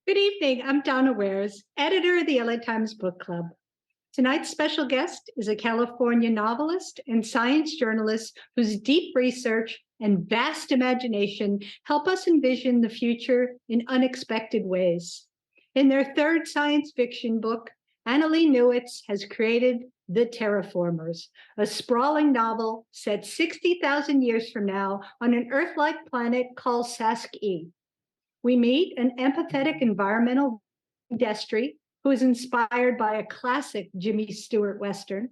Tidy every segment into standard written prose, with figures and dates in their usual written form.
Good evening. I'm Donna Wares, editor of the LA Times Book Club. Tonight's special guest is a California novelist and science journalist whose deep research and vast imagination help us envision the future in unexpected ways. In their third science fiction book, Annalee Newitz has created The Terraformers, a sprawling novel set 60,000 years from now on an Earth-like planet called Sask-E. We meet an empathetic environmental Destry, who is inspired by a classic Jimmy Stewart Western.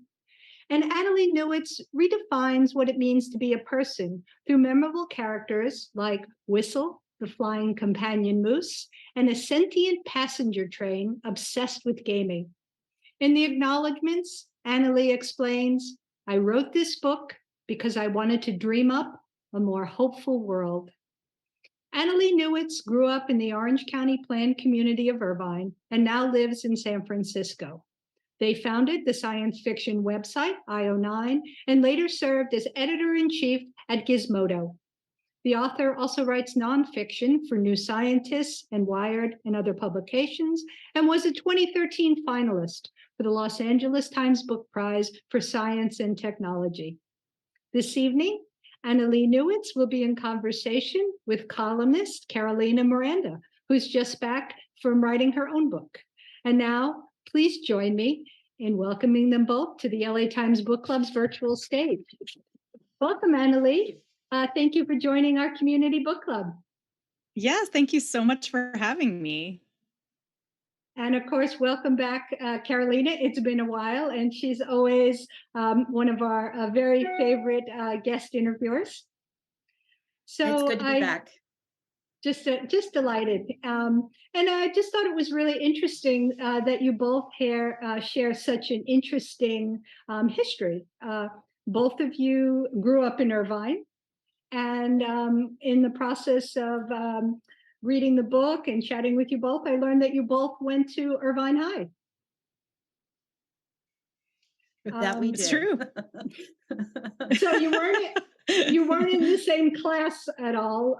And Annalee Newitz redefines what it means to be a person through memorable characters like Whistle, the flying companion moose, and a sentient passenger train obsessed with gaming. In the acknowledgments, Annalee explains, I wrote this book because I wanted to dream up a more hopeful world. Annalee Newitz grew up in the Orange County planned community of Irvine and now lives in San Francisco. They founded the science fiction website IO9 and later served as editor-in-chief at Gizmodo. The author also writes nonfiction for New Scientist and Wired and other publications and was a 2013 finalist for the Los Angeles Times Book Prize for Science and Technology. This evening, Annalee Newitz will be in conversation with columnist Miranda, who's just back from writing her own book. And now, please join me in welcoming them both to the LA Times Book Club's virtual stage. Welcome, Annalee. Thank you for joining our community book club. Yes, thank you so much for having me. And of course, welcome back, Carolina. It's been a while, and she's always one of our very favorite guest interviewers. So it's good to be back. Just delighted. And I just thought it was really interesting that you both share such an interesting history. Both of you grew up in Irvine, and in the process of reading the book and chatting with you both, I learned that you both went to Irvine High. That we did. It's true. So you weren't in the same class at all.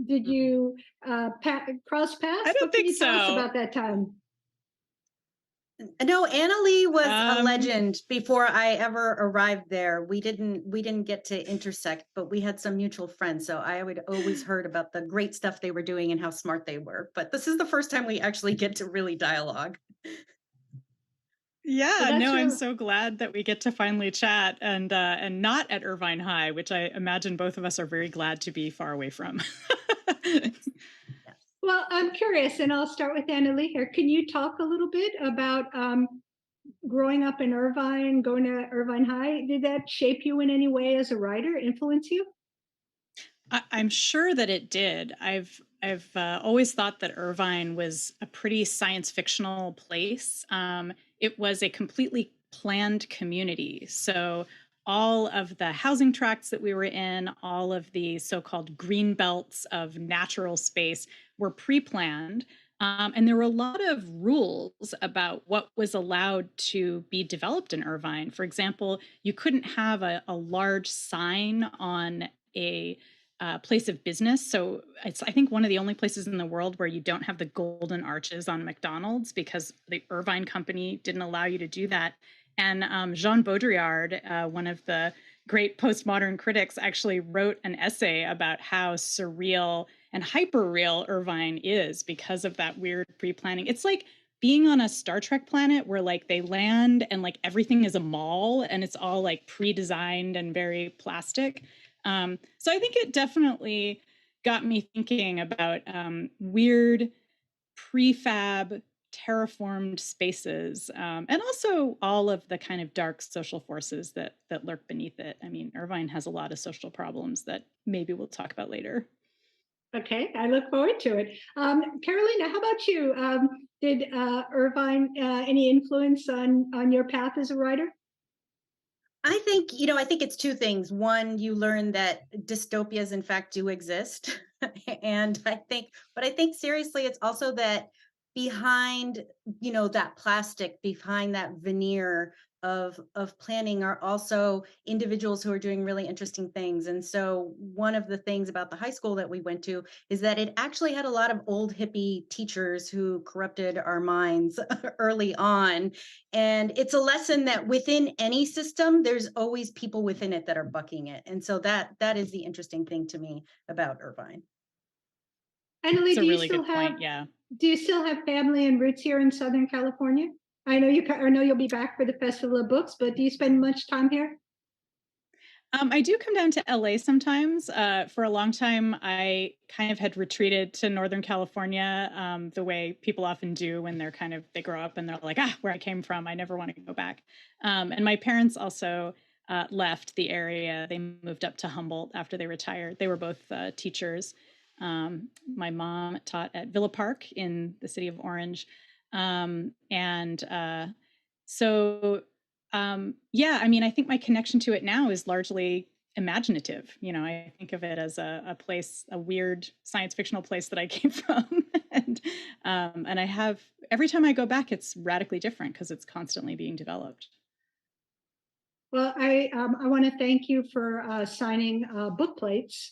Did you cross paths? I don't think so. Tell us about that time. No, Annalee was a legend before I ever arrived there. We didn't get to intersect, but we had some mutual friends. So I would always heard about the great stuff they were doing and how smart they were. But this is the first time we actually get to really dialogue. Yeah, no, I'm so glad that we get to finally chat and not at Irvine High, which I imagine both of us are very glad to be far away from. Well, I'm curious, and I'll start with Annalee here. Can you talk a little bit about growing up in Irvine, going to Irvine High? Did that shape you in any way as a writer, influence you? I'm sure that it did. I've always thought that Irvine was a pretty science fictional place. It was a completely planned community. So all of the housing tracts that we were in, all of the so-called green belts of natural space were pre-planned. And there were a lot of rules about what was allowed to be developed in Irvine. For example, you couldn't have a large sign on a place of business. So it's, I think, one of the only places in the world where you don't have the golden arches on McDonald's because the Irvine company didn't allow you to do that. And Jean Baudrillard, one of the great postmodern critics, actually wrote an essay about how surreal and hyper-real Irvine is because of that weird pre-planning. It's like being on a Star Trek planet where like they land and like everything is a mall and it's all like pre-designed and very plastic. So I think it definitely got me thinking about weird prefab terraformed spaces, and also all of the kind of dark social forces that lurk beneath it. I mean, Irvine has a lot of social problems that maybe we'll talk about later. Okay, I look forward to it. Carolina, how about you? Did Irvine any influence on your path as a writer? I think it's two things. One, you learn that dystopias in fact do exist. And I think seriously, it's also that behind, that plastic, behind that veneer of planning are also individuals who are doing really interesting things. And so one of the things about the high school that we went to is that it actually had a lot of old hippie teachers who corrupted our minds early on. And it's a lesson that within any system, there's always people within it that are bucking it. And so that is the interesting thing to me about Irvine. Annalee, It's a really good point. Yeah. do you still have family and roots here in Southern California? I know you'll be back for the Festival of Books, but do you spend much time here? I do come down to LA sometimes. For a long time, I kind of had retreated to Northern California, the way people often do when they grow up and they're like, where I came from, I never want to go back. And my parents also left the area. They moved up to Humboldt after they retired. They were both teachers. My mom taught at Villa Park in the city of Orange. Yeah, I mean, I think my connection to it now is largely imaginative. I think of it as a place, a weird science fictional place that I came from. and I have, every time I go back, it's radically different because it's constantly being developed. Well, I want to thank you for signing book plates.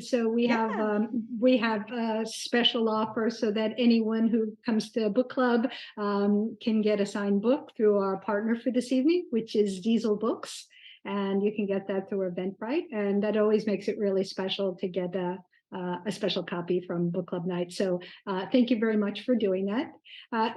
So we have a special offer so that anyone who comes to book club can get a signed book through our partner for this evening, which is Diesel Books, and you can get that through Eventbrite, and that always makes it really special to get a special copy from book club night. So thank you very much for doing that.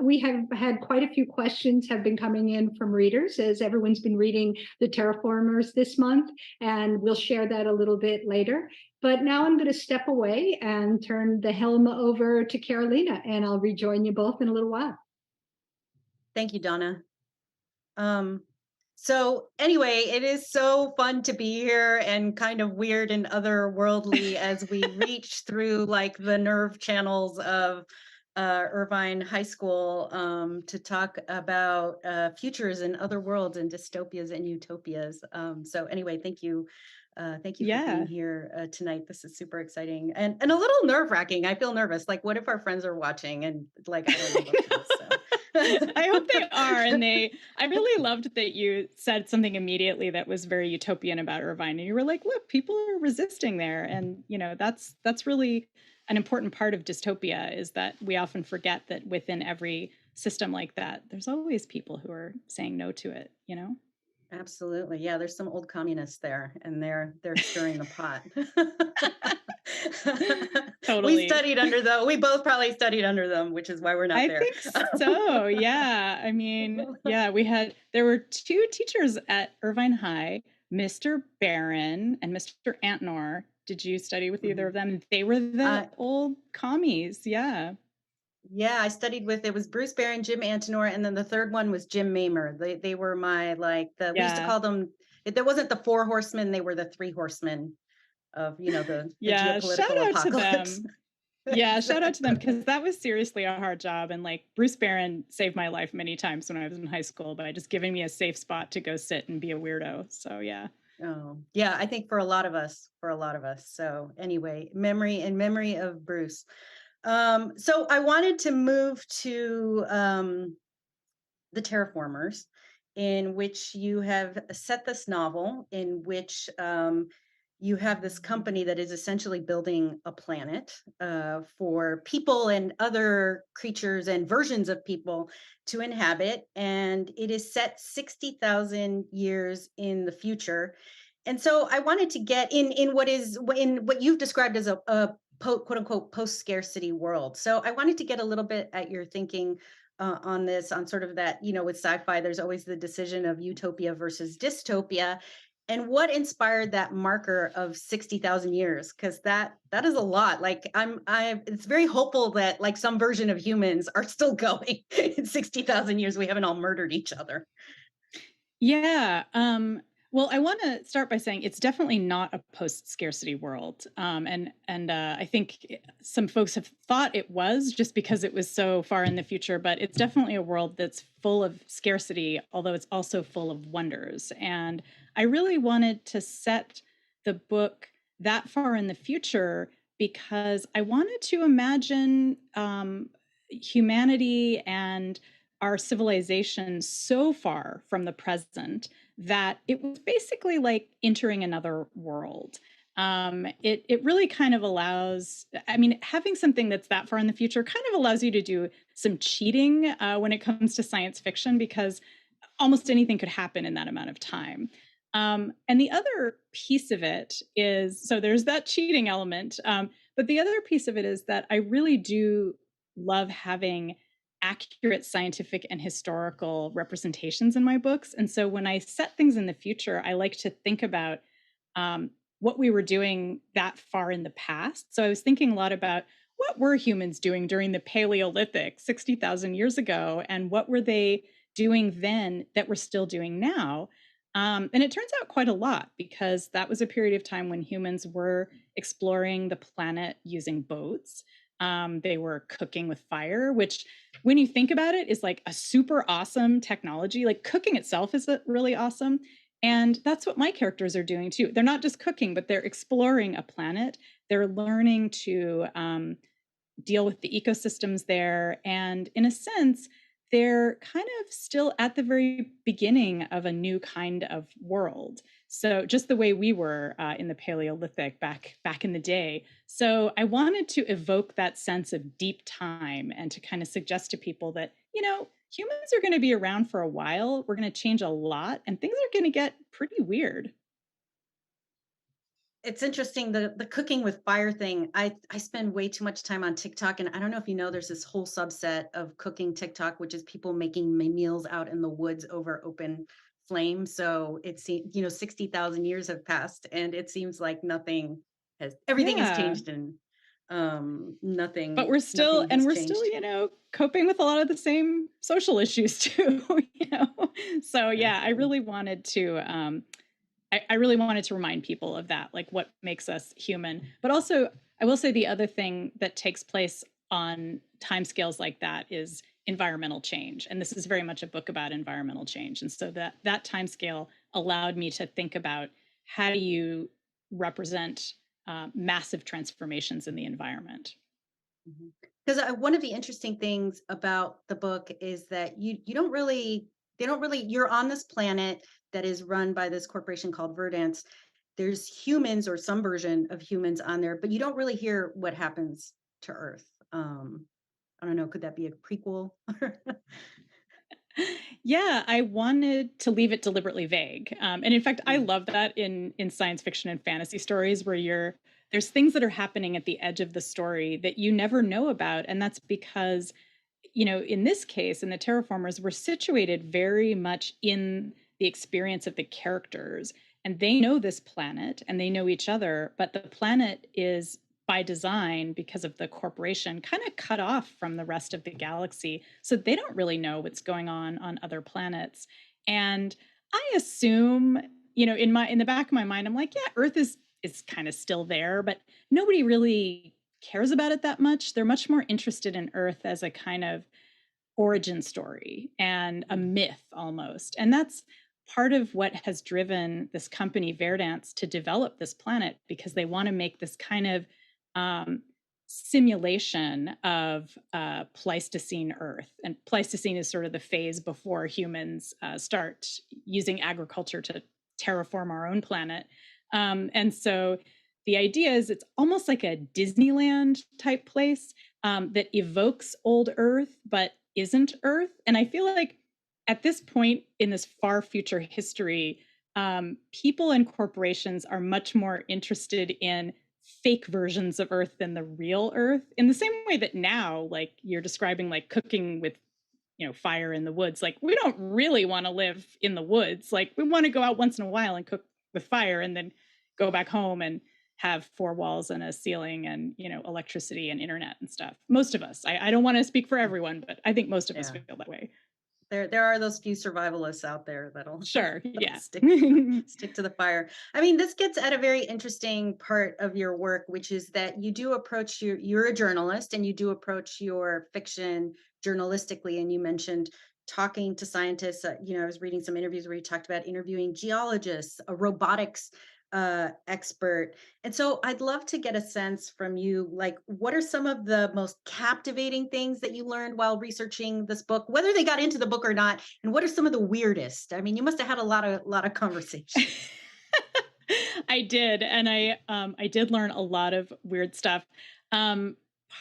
We have had quite a few questions have been coming in from readers as everyone's been reading the Terraformers this month, and we'll share that a little bit later. But now I'm going to step away and turn the helm over to Carolina, and I'll rejoin you both in a little while. Thank you, Donna. So anyway, it is so fun to be here and kind of weird and otherworldly as we reach through like the nerve channels of Irvine High School to talk about futures and other worlds and dystopias and utopias. So anyway, thank you. Thank you for being here tonight. This is super exciting and a little nerve-wracking. I feel nervous. Like, what if our friends are watching and like, I don't know what to do, so. I hope they are. And I really loved that you said something immediately that was very utopian about Irvine. And you were like, look, people are resisting there. And, that's really an important part of dystopia, is that we often forget that within every system like that, there's always people who are saying no to it, Absolutely. Yeah, there's some old communists there and they're stirring the pot. Totally. We both probably studied under them, which is why we're not there. I think so. Yeah. I mean, yeah, there were two teachers at Irvine High, Mr. Barron and Mr. Antnor. Did you study with either of them? They were the old commies. Yeah. Yeah, I studied with, it was Bruce Barron, Jim Antinor, and then the third one was Jim Mamer. They were my, we used to call them, there wasn't the 4 horsemen, they were the 3 horsemen of, the geopolitical apocalypse. Shout out to them, because that was seriously a hard job. And like Bruce Barron saved my life many times when I was in high school by just giving me a safe spot to go sit and be a weirdo. So yeah. Oh, yeah, I think for a lot of us. So anyway, in memory of Bruce. So I wanted to move to the Terraformers, in which you have set this novel in which you have this company that is essentially building a planet for people and other creatures and versions of people to inhabit. And it is set 60,000 years in the future. And so I wanted to get in what you've described as a quote unquote post-scarcity world. So I wanted to get a little bit at your thinking on this, on sort of that, with sci-fi, there's always the decision of utopia versus dystopia, and what inspired that marker of 60,000 years? Because that is a lot. Like it's very hopeful that like some version of humans are still going in 60,000 years. We haven't all murdered each other. Yeah. Well, I want to start by saying it's definitely not a post-scarcity world. And I think some folks have thought it was, just because it was so far in the future, but it's definitely a world that's full of scarcity, although it's also full of wonders. And I really wanted to set the book that far in the future because I wanted to imagine humanity and our civilization so far from the present that it was basically like entering another world. It really kind of allows, I mean, having something that's that far in the future kind of allows you to do some cheating when it comes to science fiction, because almost anything could happen in that amount of time. And the other piece of it is, so there's that cheating element, but the other piece of it is that I really do love having accurate scientific and historical representations in my books. And so when I set things in the future, I like to think about what we were doing that far in the past. So I was thinking a lot about what were humans doing during the Paleolithic 60,000 years ago, and what were they doing then that we're still doing now? And it turns out quite a lot, because that was a period of time when humans were exploring the planet using boats. They were cooking with fire, which, when you think about it, is like a super awesome technology. Like, cooking itself is really awesome. And that's what my characters are doing too. They're not just cooking, but they're exploring a planet. They're learning to deal with the ecosystems there. And in a sense, they're kind of still at the very beginning of a new kind of world. So just the way we were in the Paleolithic back in the day. So I wanted to evoke that sense of deep time, and to kind of suggest to people that, humans are going to be around for a while. We're going to change a lot, and things are going to get pretty weird. It's interesting, the cooking with fire thing. I spend way too much time on TikTok, and I don't know if you know, there's this whole subset of cooking TikTok, which is people making meals out in the woods over open flame. So it's 60,000 years have passed, and it seems like everything has Yeah. changed, and But nothing we're still, has we're still, changed. coping with a lot of the same social issues too, So yeah, I Definitely. really wanted to I really wanted to remind people of that, like what makes us human. But also, I will say the other thing that takes place on timescales like that is environmental change. And this is very much a book about environmental change. And so that timescale allowed me to think about, how do you represent massive transformations in the environment. Because one of the interesting things about the book is that you don't really they don't really you're on this planet that is run by this corporation called Verdance. There's humans, or some version of humans, on there, but you don't really hear what happens to Earth. I don't know, could that be a prequel? Yeah, I wanted to leave it deliberately vague, and in fact, I Mm, love that in science fiction and fantasy stories, where there's things that are happening at the edge of the story that you never know about, and that's because, in this case, in the Terraformers, we're situated very much in the experience of the characters, and they know this planet and they know each other, but the planet is, by design, because of the corporation, kind of cut off from the rest of the galaxy. So they don't really know what's going on other planets. And I assume, in the back of my mind, I'm like, yeah, Earth is kind of still there, but nobody really cares about it that much. They're much more interested in Earth as a kind of origin story and a mm, myth almost. And that's part of what has driven this company, Verdance, to develop this planet, because they want to make this kind of um, simulation of Pleistocene Earth. And Pleistocene is sort of the phase before humans start using agriculture to terraform our own planet. And so the idea is, it's almost like a Disneyland type place that evokes old Earth, but isn't Earth. And I feel like at this point in this far future history, people and corporations are much more interested in fake versions of Earth than the real Earth, in the same way that now, like you're describing, like cooking with fire in the woods. Like, we don't really want to live in the woods. Like, we want to go out once in a while and cook with fire, and then go back home and have four walls and a ceiling and electricity and internet and stuff. Most of us. I don't want to speak for everyone, but I think most of us yeah. feel that way. There are those few survivalists out there that'll Sure. that'll Yeah. stick to the fire. I mean, this gets at a very interesting part of your work, which is that you do approach you're a journalist, and you do approach your fiction journalistically. And you mentioned talking to scientists. I was reading some interviews where you talked about interviewing geologists, robotics expert. And so I'd love to get a sense from you, like, what are some of the most captivating things that you learned while researching this book, whether they got into the book or not, and what are some of the weirdest? I mean, you must have had a lot of conversations. I did, and I did learn a lot of weird stuff. Um,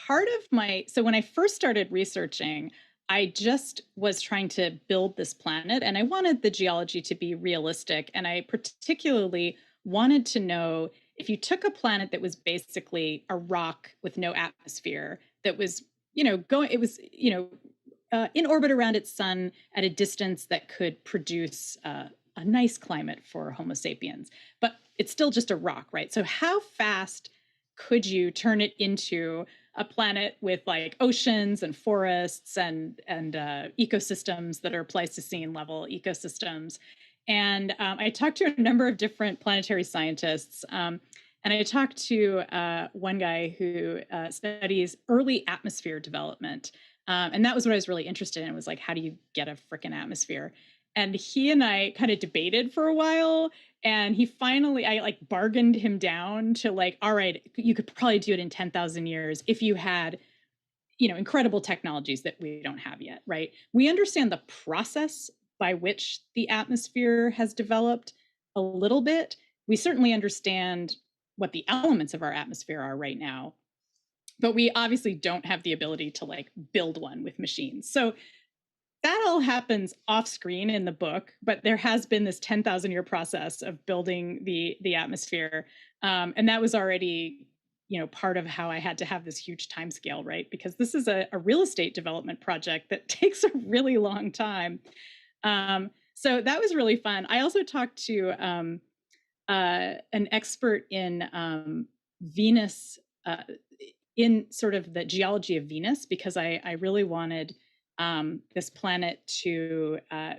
Part of my so when I first started researching, I just was trying to build this planet, and I wanted the geology to be realistic, and I particularly wanted to know if you took a planet that was basically a rock with no atmosphere, that was going, it was in orbit around its sun at a distance that could produce a nice climate for Homo sapiens, but it's still just a rock, right? So how fast could you turn it into a planet with like oceans and forests and ecosystems that are Pleistocene level ecosystems? And I talked to a number of different planetary scientists. And I talked to one guy who studies early atmosphere development. And that was what I was really interested in, was like, how do you get a frickin' atmosphere? And he and I kind of debated for a while. And he finally, I like bargained him down to like, all right, you could probably do it in 10,000 years if you had, incredible technologies that we don't have yet, right? We understand the process by which the atmosphere has developed a little bit. We certainly understand what the elements of our atmosphere are right now, but we obviously don't have the ability to like build one with machines. So that all happens off screen in the book, but there has been this 10,000-year process of building the atmosphere. And that was already, part of how I had to have this huge time scale, right? Because this is a real estate development project that takes a really long time. So that was really fun. I also talked to an expert in Venus, in sort of the geology of Venus, because I really wanted this planet to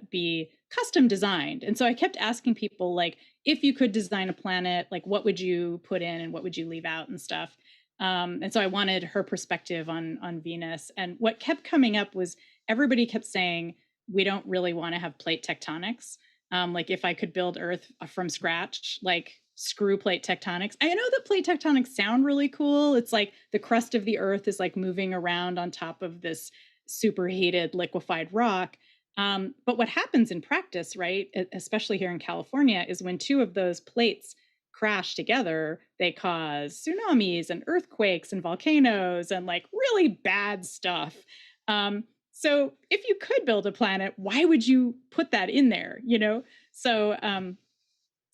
be custom designed. And so I kept asking people, like, if you could design a planet, like, what would you put in and what would you leave out and stuff? And so I wanted her perspective on Venus. And what kept coming up was everybody kept saying, we don't really want to have plate tectonics. Like, if I could build Earth from scratch, like, screw plate tectonics. I know that plate tectonics sound really cool. It's like the crust of the Earth is like moving around on top of this superheated liquefied rock. But what happens in practice, right, especially here in California, is when two of those plates crash together, they cause tsunamis and earthquakes and volcanoes and like really bad stuff. So if you could build a planet, why would you put that in there? So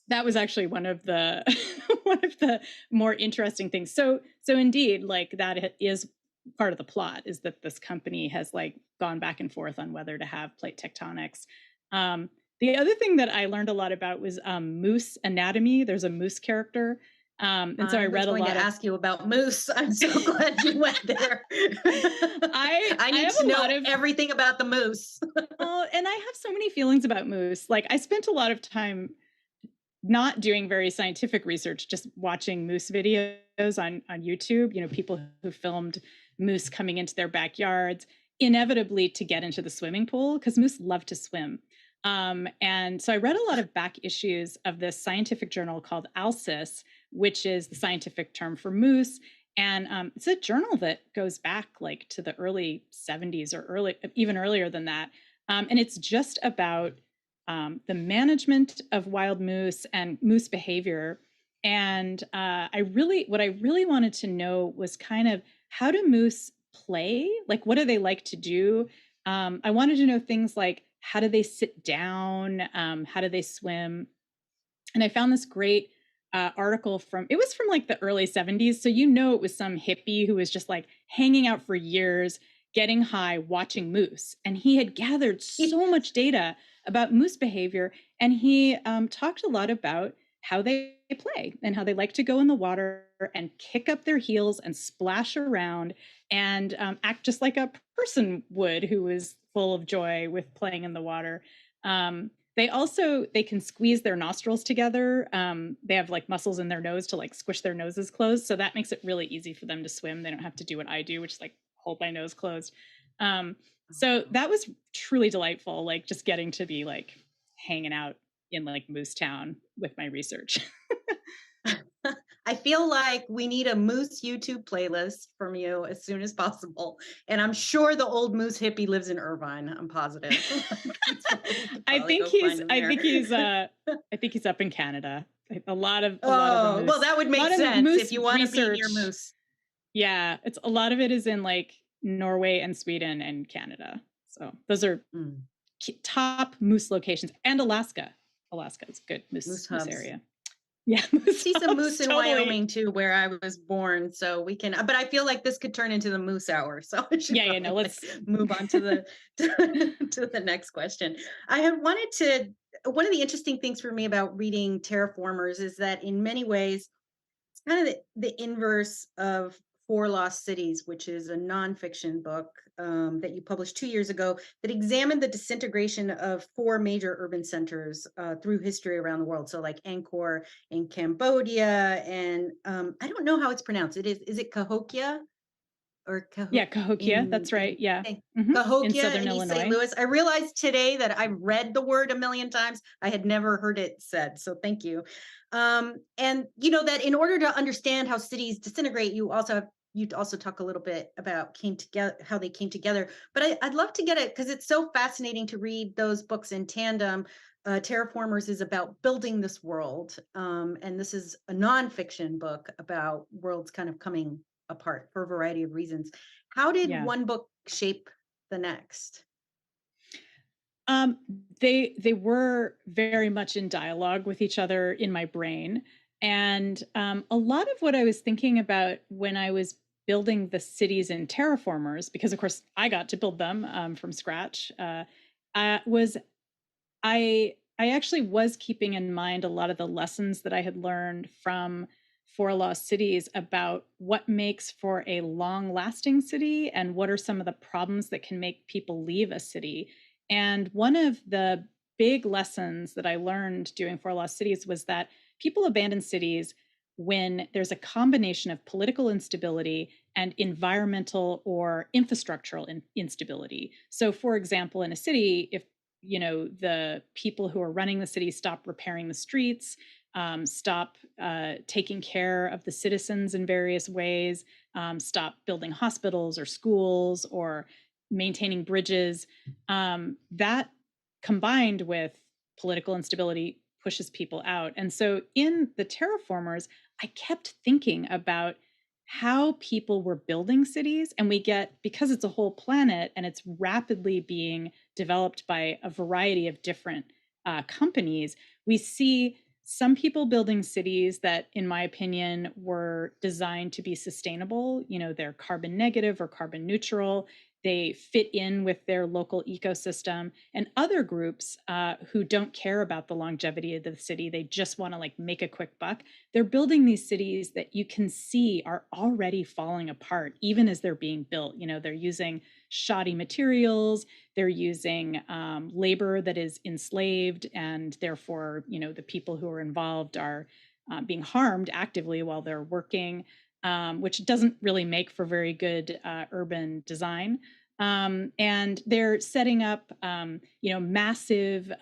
that was actually one of the one of the more interesting things. So indeed, like, that is part of the plot, is that this company has like gone back and forth on whether to have plate tectonics. The other thing that I learned a lot about was moose anatomy. There's a moose character. And so I read a lot. I was going to ask you about moose. I'm so glad you went there. I need to know everything about the moose. Well, and I have so many feelings about moose. Like, I spent a lot of time not doing very scientific research, just watching moose videos on YouTube, people who filmed moose coming into their backyards, inevitably to get into the swimming pool, because moose love to swim. And so I read a lot of back issues of this scientific journal called ALCIS, which is the scientific term for moose. And it's a journal that goes back like to the early 70s or even earlier than that. And it's just about the management of wild moose and moose behavior. And what I really wanted to know was kind of, how do moose play? Like, what do they like to do? I wanted to know things like, how do they sit down? How do they swim? And I found this great article it was from like the early 70s. So, it was some hippie who was just like hanging out for years, getting high, watching moose. And he had gathered so much data about moose behavior. And he talked a lot about how they play and how they like to go in the water and kick up their heels and splash around and act just like a person would, who is full of joy with playing in the water. They can squeeze their nostrils together. They have like muscles in their nose to like squish their noses closed. So that makes it really easy for them to swim. They don't have to do what I do, which is like hold my nose closed. So that was truly delightful, like just getting to be like hanging out in like Moose Town with my research. I feel like we need a Moose YouTube playlist from you as soon as possible. And I'm sure the old Moose hippie lives in Irvine. I'm positive. We could probably go find him there. I think he's up in Canada. A lot of the Oh, moose, well, that would a make lot of sense moose if you want to be near research. Moose. Yeah, it's a lot of it is in like Norway and Sweden and Canada. So those are top moose locations, and Alaska. Alaska is a good moose area. Yeah, see some moose in Wyoming too, where I was born. So we can, but I feel like this could turn into the moose hour. So I should let's move on to the to the next question. I had wanted to. One of the interesting things for me about reading Terraformers is that in many ways, it's kind of the inverse of Four Lost Cities, which is a nonfiction book that you published 2 years ago that examined the disintegration of four major urban centers through history around the world. So like Angkor in Cambodia, and I don't know how it's pronounced. Is it Cahokia? Cahokia. That's right. Yeah. Cahokia in Southern in Illinois. East St. Louis. I realized today that I've read the word a million times. I had never heard it said. So thank you. And you know that in order to understand how cities disintegrate, you'd also talk a little bit about how they came together. But I'd love to get it because it's so fascinating to read those books in tandem. Terraformers is about building this world, and this is a nonfiction book about worlds kind of coming apart for a variety of reasons. How did one book shape the next? They were very much in dialogue with each other in my brain. And a lot of what I was thinking about when I was building the cities in Terraformers, because of course I got to build them from scratch, was I actually was keeping in mind a lot of the lessons that I had learned from Four Lost Cities about what makes for a long-lasting city and what are some of the problems that can make people leave a city. And one of the big lessons that I learned doing Four Lost Cities was that people abandon cities when there's a combination of political instability and environmental or infrastructural instability. So, for example, in a city, if the people who are running the city stop repairing the streets, stop taking care of the citizens in various ways, stop building hospitals or schools or maintaining bridges, that combined with political instability pushes people out. And so in the Terraformers, I kept thinking about how people were building cities, and because it's a whole planet and it's rapidly being developed by a variety of different companies, we see some people building cities that, in my opinion, were designed to be sustainable. They're carbon negative or carbon neutral. They fit in with their local ecosystem, and other groups who don't care about the longevity of the city. They just want to make a quick buck. They're building these cities that you can see are already falling apart, even as they're being built. They're using shoddy materials. They're using labor that is enslaved, and therefore, the people who are involved are being harmed actively while they're working. Which doesn't really make for very good urban design. And they're setting up, massive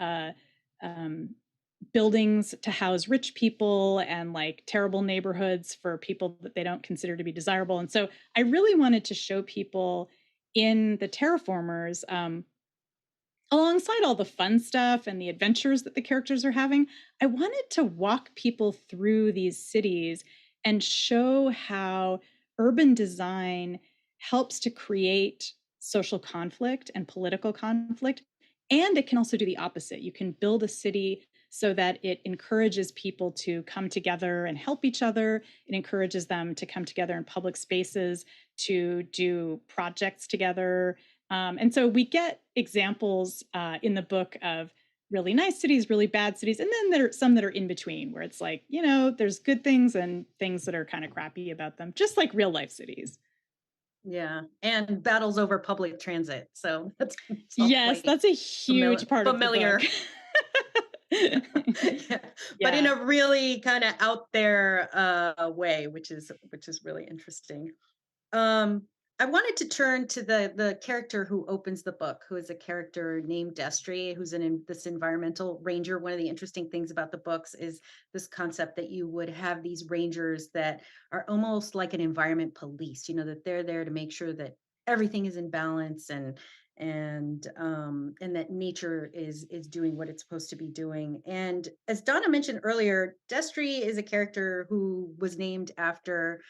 buildings to house rich people and terrible neighborhoods for people that they don't consider to be desirable. And so I really wanted to show people in the Terraformers, alongside all the fun stuff and the adventures that the characters are having, I wanted to walk people through these cities and show how urban design helps to create social conflict and political conflict. And it can also do the opposite. You can build a city so that it encourages people to come together and help each other. It encourages them to come together in public spaces, to do projects together. And so we get examples in the book of really nice cities, really bad cities, and then there are some that are in between, where it's there's good things and things that are kind of crappy about them, just like real life cities. Yeah, and battles over public transit. So that's a huge part of the book. But in a really kind of out there way, which is really interesting. I wanted to turn to the character who opens the book, who is a character named Destry, who's this environmental ranger. One of the interesting things about the books is this concept that you would have these rangers that are almost like an environment police. You know, that they're there to make sure that everything is in balance and that nature is doing what it's supposed to be doing. And as Donna mentioned earlier, Destry is a character who was named after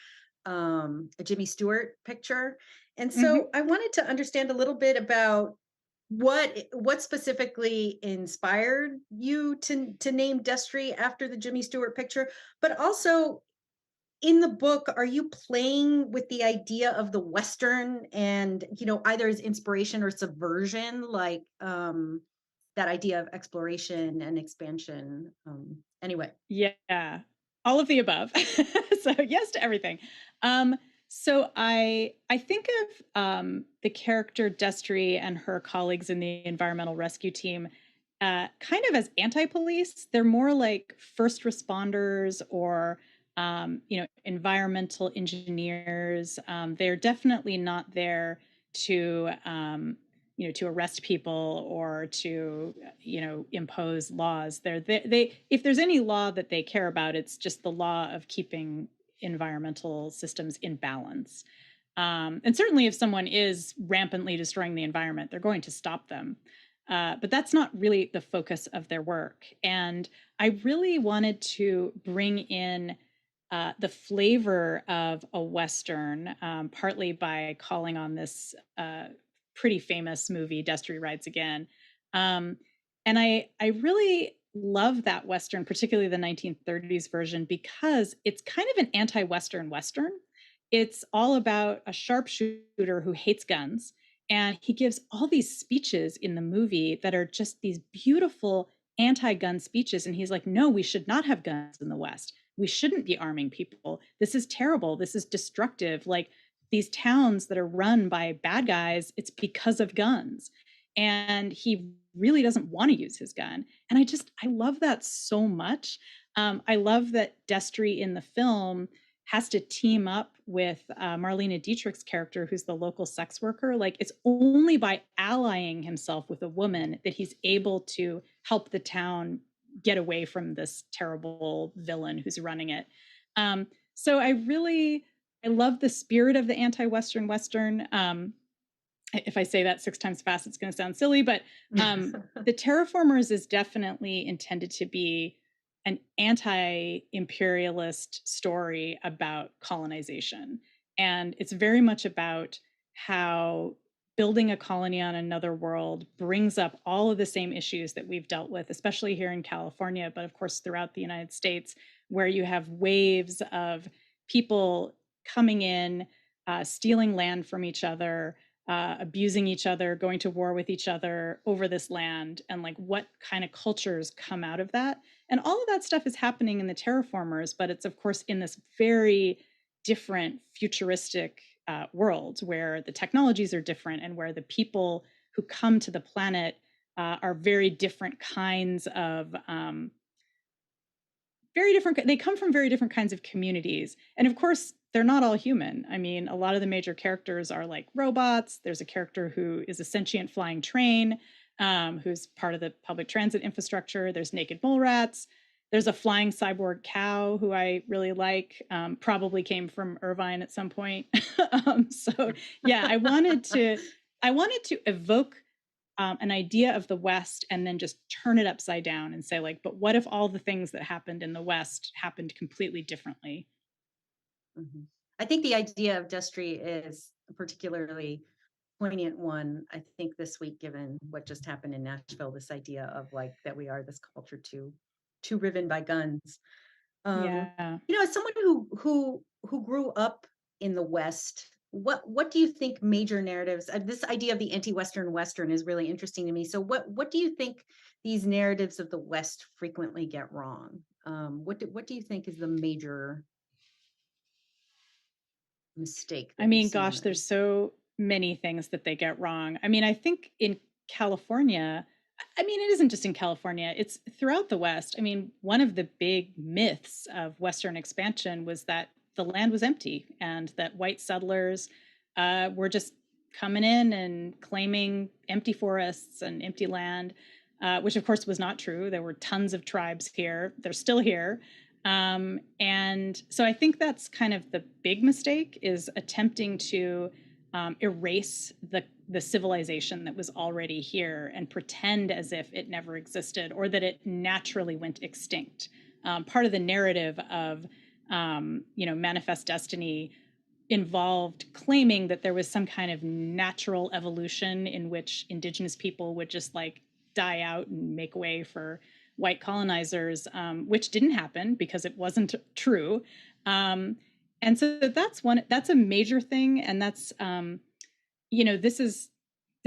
a Jimmy Stewart picture. And Mhm. so I wanted to understand a little bit about what specifically inspired you to name Destry after the Jimmy Stewart picture, but also in the book, are you playing with the idea of the Western and, either as inspiration or subversion, like that idea of exploration and expansion? Anyway. Yeah, all of the above. So yes to everything. So I think of the character Destry and her colleagues in the environmental rescue team kind of as anti-police. They're more like first responders or environmental engineers. They're definitely not there to to arrest people or to impose laws. They if there's any law that they care about, it's just the law of keeping environmental systems in balance. And certainly if someone is rampantly destroying the environment, they're going to stop them. But that's not really the focus of their work. And I really wanted to bring in the flavor of a Western, partly by calling on this pretty famous movie, Destry Rides Again. And I really love that Western, particularly the 1930s version, because it's kind of an anti-Western Western. It's all about a sharpshooter who hates guns. And he gives all these speeches in the movie that are just these beautiful anti-gun speeches. And he's like, no, we should not have guns in the West. We shouldn't be arming people. This is terrible. This is destructive. Like these towns that are run by bad guys, it's because of guns. And he really doesn't want to use his gun. And I love that so much. I love that Destry in the film has to team up with Marlene Dietrich's character, who's the local sex worker. Like it's only by allying himself with a woman that he's able to help the town get away from this terrible villain who's running it. So I love the spirit of the anti-Western Western. If I say that 6 times fast, it's going to sound silly, but the Terraformers is definitely intended to be an anti-imperialist story about colonization. And it's very much about how building a colony on another world brings up all of the same issues that we've dealt with, especially here in California, but of course throughout the United States, where you have waves of people coming in, stealing land from each other, abusing each other, going to war with each other over this land, and like what kind of cultures come out of that. And all of that stuff is happening in the Terraformers, but it's of course in this very different futuristic world where the technologies are different and where the people who come to the planet are very different kinds of they come from very different kinds of communities. And of course, they're not all human. I mean, a lot of the major characters are like robots. There's a character who is a sentient flying train, who's part of the public transit infrastructure. There's naked mole rats. There's a flying cyborg cow who I really like, probably came from Irvine at some point. So yeah, I wanted to evoke an idea of the West and then just turn it upside down and say like, but what if all the things that happened in the West happened completely differently? Mm-hmm. I think the idea of Destry is a particularly poignant one, I think, this week, given what just happened in Nashville, this idea of like that we are this culture too riven by guns. Yeah. As someone who grew up in the West, what do you think major narratives? This idea of the anti-Western Western is really interesting to me. So what do you think these narratives of the West frequently get wrong? What do you think is the major mistake I that you mean, see in gosh, them? there's so many things that they get wrong. I mean, I think in California, I mean, it isn't just in California, it's throughout the West. I mean, one of the big myths of Western expansion was that the land was empty and that white settlers were just coming in and claiming empty forests and empty land, which of course was not true. There were tons of tribes here. They're still here. And so I think that's kind of the big mistake, is attempting to erase the civilization that was already here and pretend as if it never existed or that it naturally went extinct. Part of the narrative of Manifest Destiny involved claiming that there was some kind of natural evolution in which indigenous people would just like die out and make way for white colonizers, which didn't happen because it wasn't true. And so that's a major thing. And that's, the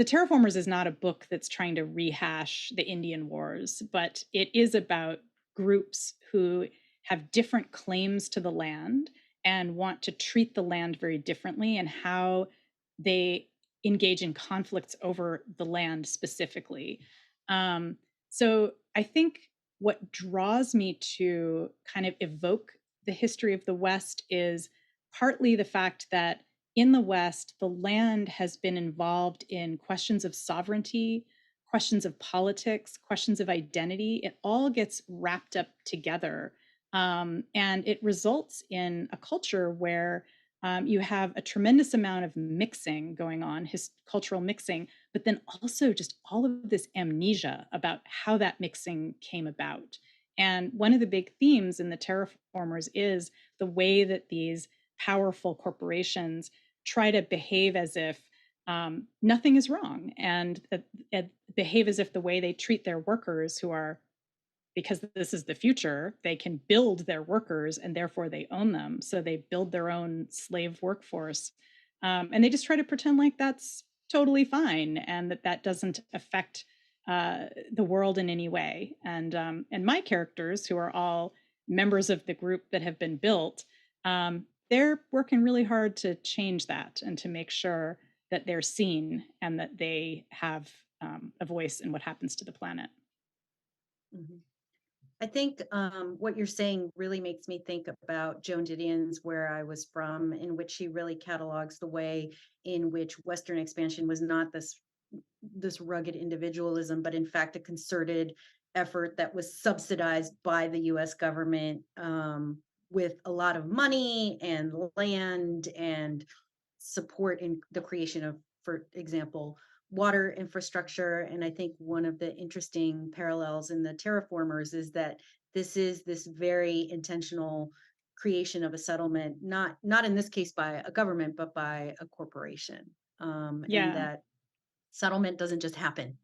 Terraformers is not a book that's trying to rehash the Indian Wars, but it is about groups who have different claims to the land and want to treat the land very differently, and how they engage in conflicts over the land specifically. So I think what draws me to kind of evoke the history of the West is partly the fact that in the West, the land has been involved in questions of sovereignty, questions of politics, questions of identity. It all gets wrapped up together. And it results in a culture where you have a tremendous amount of mixing going on, cultural mixing, but then also just all of this amnesia about how that mixing came about. And one of the big themes in the Terraformers is the way that these powerful corporations try to behave as if nothing is wrong, and behave as if the way they treat their workers, who are, because this is the future, they can build their workers and therefore they own them. So they build their own slave workforce. And they just try to pretend like that's totally fine and that doesn't affect the world in any way. And my characters, who are all members of the group that have been built, they're working really hard to change that and to make sure that they're seen and that they have a voice in what happens to the planet. Mm-hmm. I think what you're saying really makes me think about Joan Didion's Where I Was From, in which she really catalogs the way in which Western expansion was not this rugged individualism, but in fact a concerted effort that was subsidized by the US government with a lot of money and land and support in the creation of, for example, water infrastructure. And I think one of the interesting parallels in the Terraformers is that this is this very intentional creation of a settlement, not in this case by a government, but by a corporation. And that settlement doesn't just happen.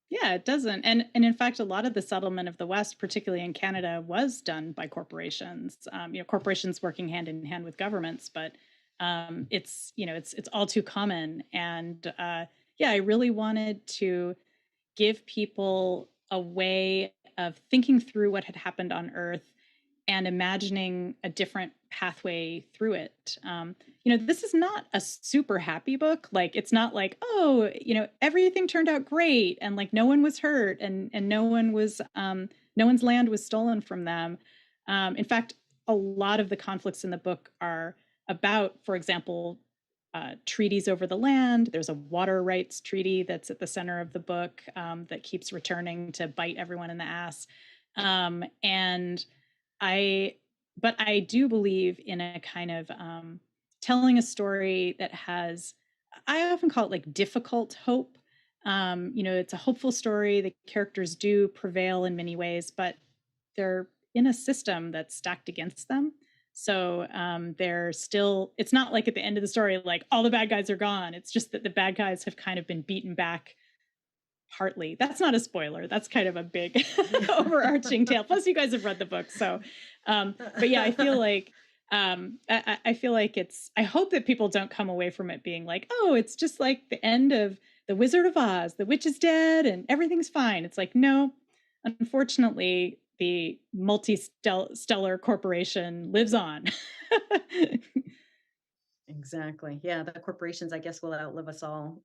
Yeah, it doesn't. And in fact, a lot of the settlement of the West, particularly in Canada, was done by corporations. Corporations working hand in hand with governments, but it's all too common. And I really wanted to give people a way of thinking through what had happened on Earth and imagining a different pathway through it. This is not a super happy book. Like, it's not like, oh, everything turned out great and like no one was hurt and no one's land was stolen from them. In fact, a lot of the conflicts in the book are about, for example, treaties over the land. There's a water rights treaty that's at the center of the book that keeps returning to bite everyone in the ass. But I do believe in a kind of telling a story that has, I often call it like difficult hope. It's a hopeful story. The characters do prevail in many ways, but they're in a system that's stacked against them. So they're still, it's not like at the end of the story, like all the bad guys are gone. It's just that the bad guys have kind of been beaten back partly. That's not a spoiler. That's kind of a big overarching tale. Plus you guys have read the book. So, but yeah, I feel like, I feel like I hope that people don't come away from it being like, oh, it's just like the end of The Wizard of Oz. The witch is dead and everything's fine. It's like, no, unfortunately, the multi-stellar corporation lives on. Exactly. Yeah, the corporations, I guess, will outlive us all.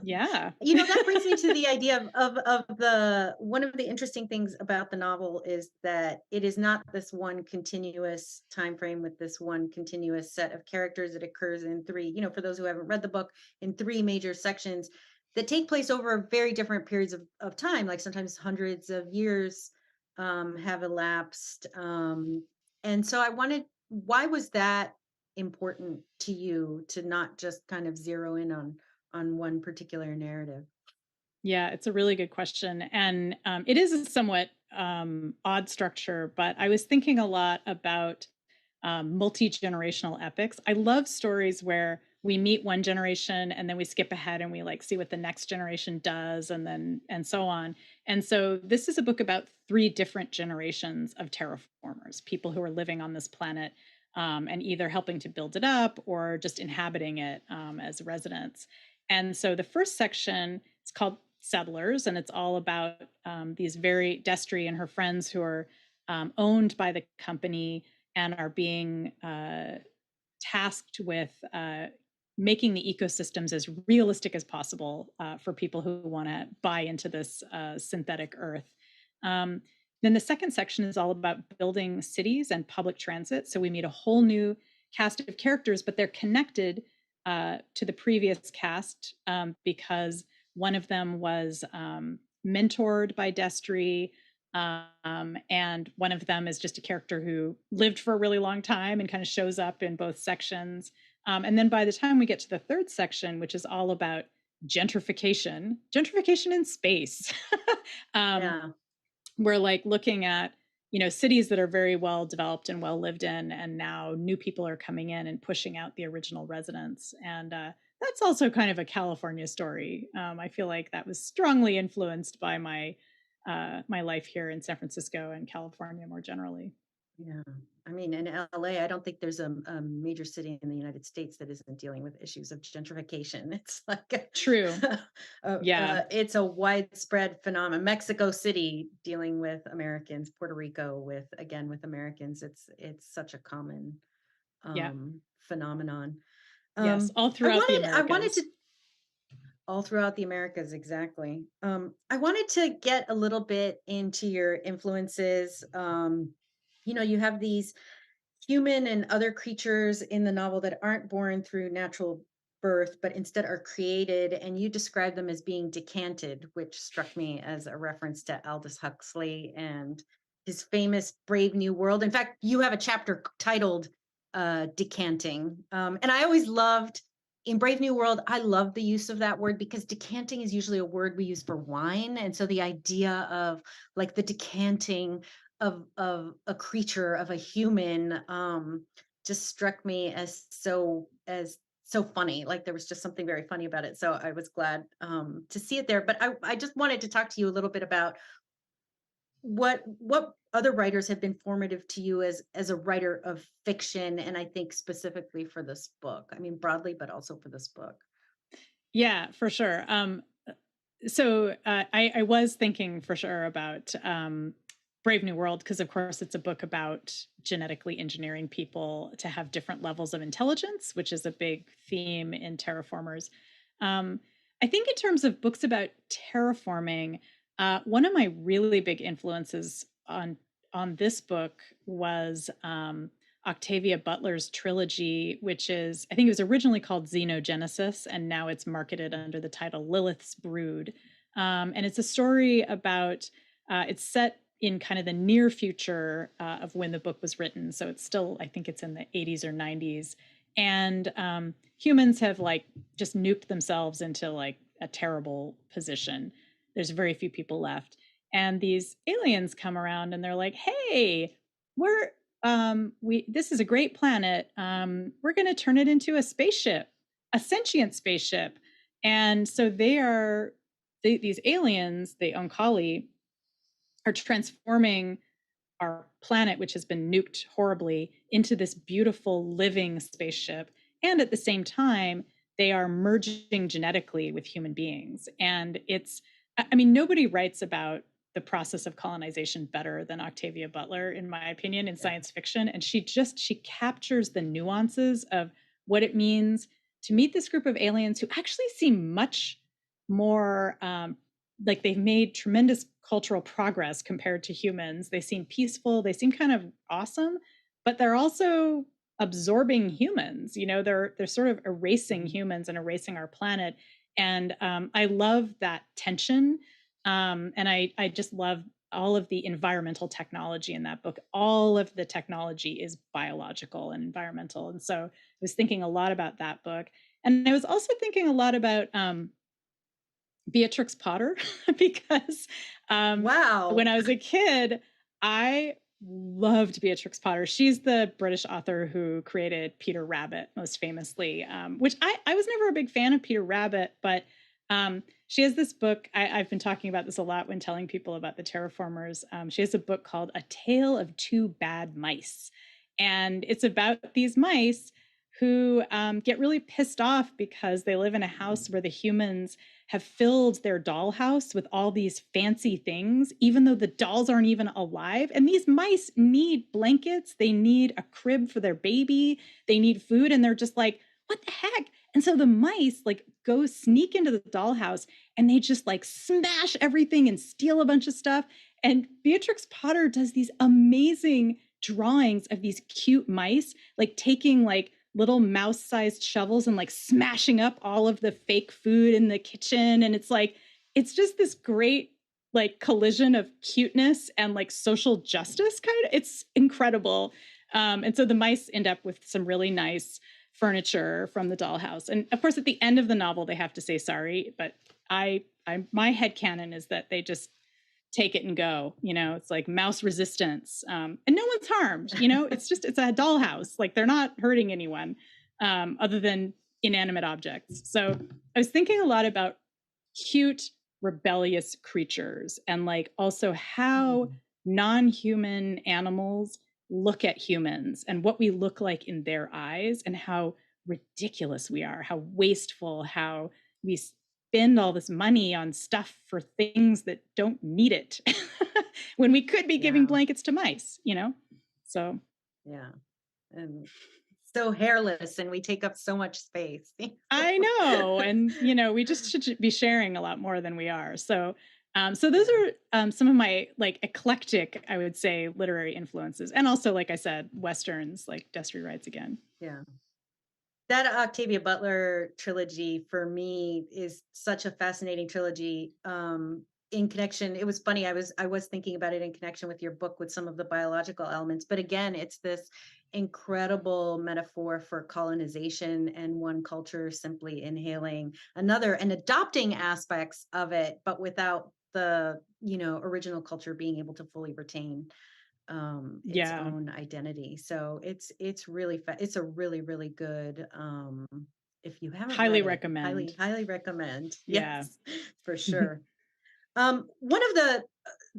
Yeah. That brings me to the idea of the one of the interesting things about the novel is that it is not this one continuous time frame with this one continuous set of characters. It occurs in three, for those who haven't read the book, in three major sections that take place over very different periods of time, like sometimes hundreds of years have elapsed. And so why was that important to you to not just kind of zero in on one particular narrative? Yeah, it's a really good question. And it is a somewhat odd structure, but I was thinking a lot about multi-generational epics. I love stories where we meet one generation and then we skip ahead and we like see what the next generation does and so on. And so this is a book about three different generations of terraformers, people who are living on this planet and either helping to build it up or just inhabiting it as residents. And so the first section is called Settlers, and it's all about these very Destry and her friends who are owned by the company and are being tasked with making the ecosystems as realistic as possible for people who want to buy into this synthetic Earth. Then the second section is all about building cities and public transit. So we meet a whole new cast of characters, but they're connected to the previous cast because one of them was mentored by Destry, and one of them is just a character who lived for a really long time and kind of shows up in both sections. And then by the time we get to the third section, which is all about gentrification in space, Yeah. we're like looking at cities that are very well developed and well lived in, and now new people are coming in and pushing out the original residents. And that's also kind of a California story. I feel like that was strongly influenced by my life here in San Francisco and California more generally. Yeah. I mean, in LA, I don't think there's a major city in the United States that isn't dealing with issues of gentrification. It's like True. Yeah. It's a widespread phenomenon. Mexico City dealing with Americans, Puerto Rico with Americans. It's such a common Yeah. phenomenon. Yes, all throughout the Americas. I wanted to all throughout the Americas, exactly. I wanted to get a little bit into your influences. You have these human and other creatures in the novel that aren't born through natural birth, but instead are created, and you describe them as being decanted, which struck me as a reference to Aldous Huxley and his famous Brave New World. In fact, you have a chapter titled Decanting. And I always loved in Brave New World, I love the use of that word because decanting is usually a word we use for wine. And so the idea of like the decanting of a creature, of a human, just struck me as so funny. Like there was just something very funny about it. So I was glad to see it there. But I just wanted to talk to you a little bit about what other writers have been formative to you as a writer of fiction, and I think specifically for this book. I mean broadly, but also for this book. Yeah, for sure. So I was thinking for sure about Brave New World because, of course, it's a book about genetically engineering people to have different levels of intelligence, which is a big theme in Terraformers. I think in terms of books about terraforming, one of my really big influences on this book was Octavia Butler's trilogy, which is, I think it was originally called Xenogenesis, and now it's marketed under the title Lilith's Brood. And it's a story about, it's set in kind of the near future of when the book was written. So it's still, I think it's in the 80s or 90s. And humans have like just nuked themselves into like a terrible position. There's very few people left. And these aliens come around and they're like, hey, this is a great planet. We're going to turn it into a spaceship, a sentient spaceship. And so these aliens, the Onkali, are transforming our planet, which has been nuked horribly, into this beautiful living spaceship. And at the same time, they are merging genetically with human beings. And nobody writes about the process of colonization better than Octavia Butler, in my opinion, in science fiction. And she captures the nuances of what it means to meet this group of aliens who actually seem much more like they've made tremendous cultural progress compared to humans. They seem peaceful, they seem kind of awesome, but they're also absorbing humans. They're sort of erasing humans and erasing our planet. And I love that tension. And I just love all of the environmental technology in that book. All of the technology is biological and environmental. And so I was thinking a lot about that book. And I was also thinking a lot about Beatrix Potter because Wow. when I was a kid, I loved Beatrix Potter. She's the British author who created Peter Rabbit most famously, which I was never a big fan of Peter Rabbit, but she has this book. I've been talking about this a lot when telling people about the Terraformers. She has a book called A Tale of Two Bad Mice. And it's about these mice who get really pissed off because they live in a house where the humans have filled their dollhouse with all these fancy things, even though the dolls aren't even alive. And these mice need blankets. They need a crib for their baby. They need food. And they're just like, what the heck? And so the mice like go sneak into the dollhouse and they just like smash everything and steal a bunch of stuff. And Beatrix Potter does these amazing drawings of these cute mice, like taking like little mouse-sized shovels and like smashing up all of the fake food in the kitchen. And it's just this great like collision of cuteness and like social justice kind of. It's incredible. And so the mice end up with some really nice furniture from the dollhouse. And of course, at the end of the novel, they have to say sorry. But my headcanon is that they just take it and go. It's like mouse resistance, and no one's harmed. It's a dollhouse. Like they're not hurting anyone other than inanimate objects. So I was thinking a lot about cute, rebellious creatures and like also how non-human animals look at humans and what we look like in their eyes and how ridiculous we are, how wasteful, how we spend all this money on stuff for things that don't need it when we could be giving blankets to mice, So yeah. And so hairless and we take up so much space. I know. And, we just should be sharing a lot more than we are. So those are some of my like eclectic, I would say, literary influences. And also, like I said, Westerns like Destry Rides Again. Yeah. That Octavia Butler trilogy for me is such a fascinating trilogy. In connection, it was funny. I was thinking about it in connection with your book with some of the biological elements, but again, it's this incredible metaphor for colonization and one culture simply inhaling another and adopting aspects of it, but without the original culture being able to fully retain its own identity. So it's really it's a really, really good if you haven't highly read it, recommend. highly recommend. Yeah. Yes, for sure. One of the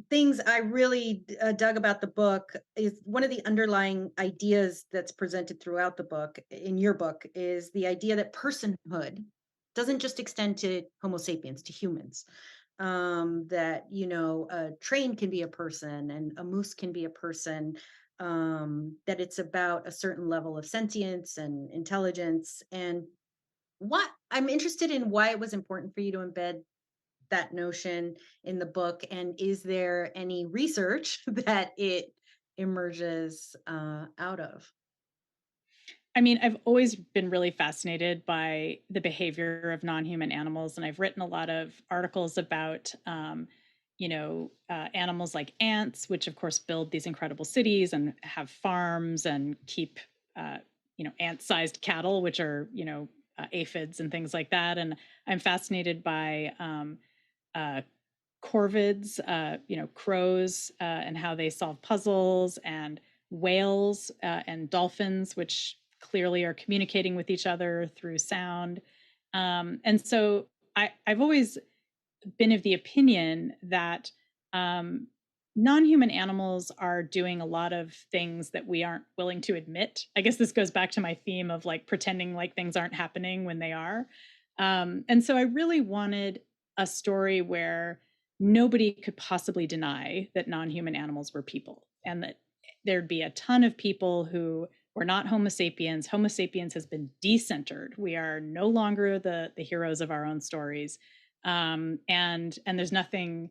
things I really dug about the book is one of the underlying ideas that's presented throughout the book, in your book, is the idea that personhood doesn't just extend to Homo sapiens, to humans. That a train can be a person and a moose can be a person. That it's about a certain level of sentience and intelligence. And what I'm interested in, why it was important for you to embed that notion in the book, and is there any research that it emerges out of? I mean, I've always been really fascinated by the behavior of non-human animals, and I've written a lot of articles about, animals like ants, which of course build these incredible cities and have farms and keep, ant-sized cattle, which are, aphids and things like that. And I'm fascinated by corvids, crows, and how they solve puzzles, and whales and dolphins, which clearly are communicating with each other through sound. And so I've always been of the opinion that non-human animals are doing a lot of things that we aren't willing to admit. I guess this goes back to my theme of like pretending like things aren't happening when they are. And so I really wanted a story where nobody could possibly deny that non-human animals were people, and that there'd be a ton of people who we're not Homo sapiens. Homo sapiens has been decentered. We are no longer the heroes of our own stories. And there's nothing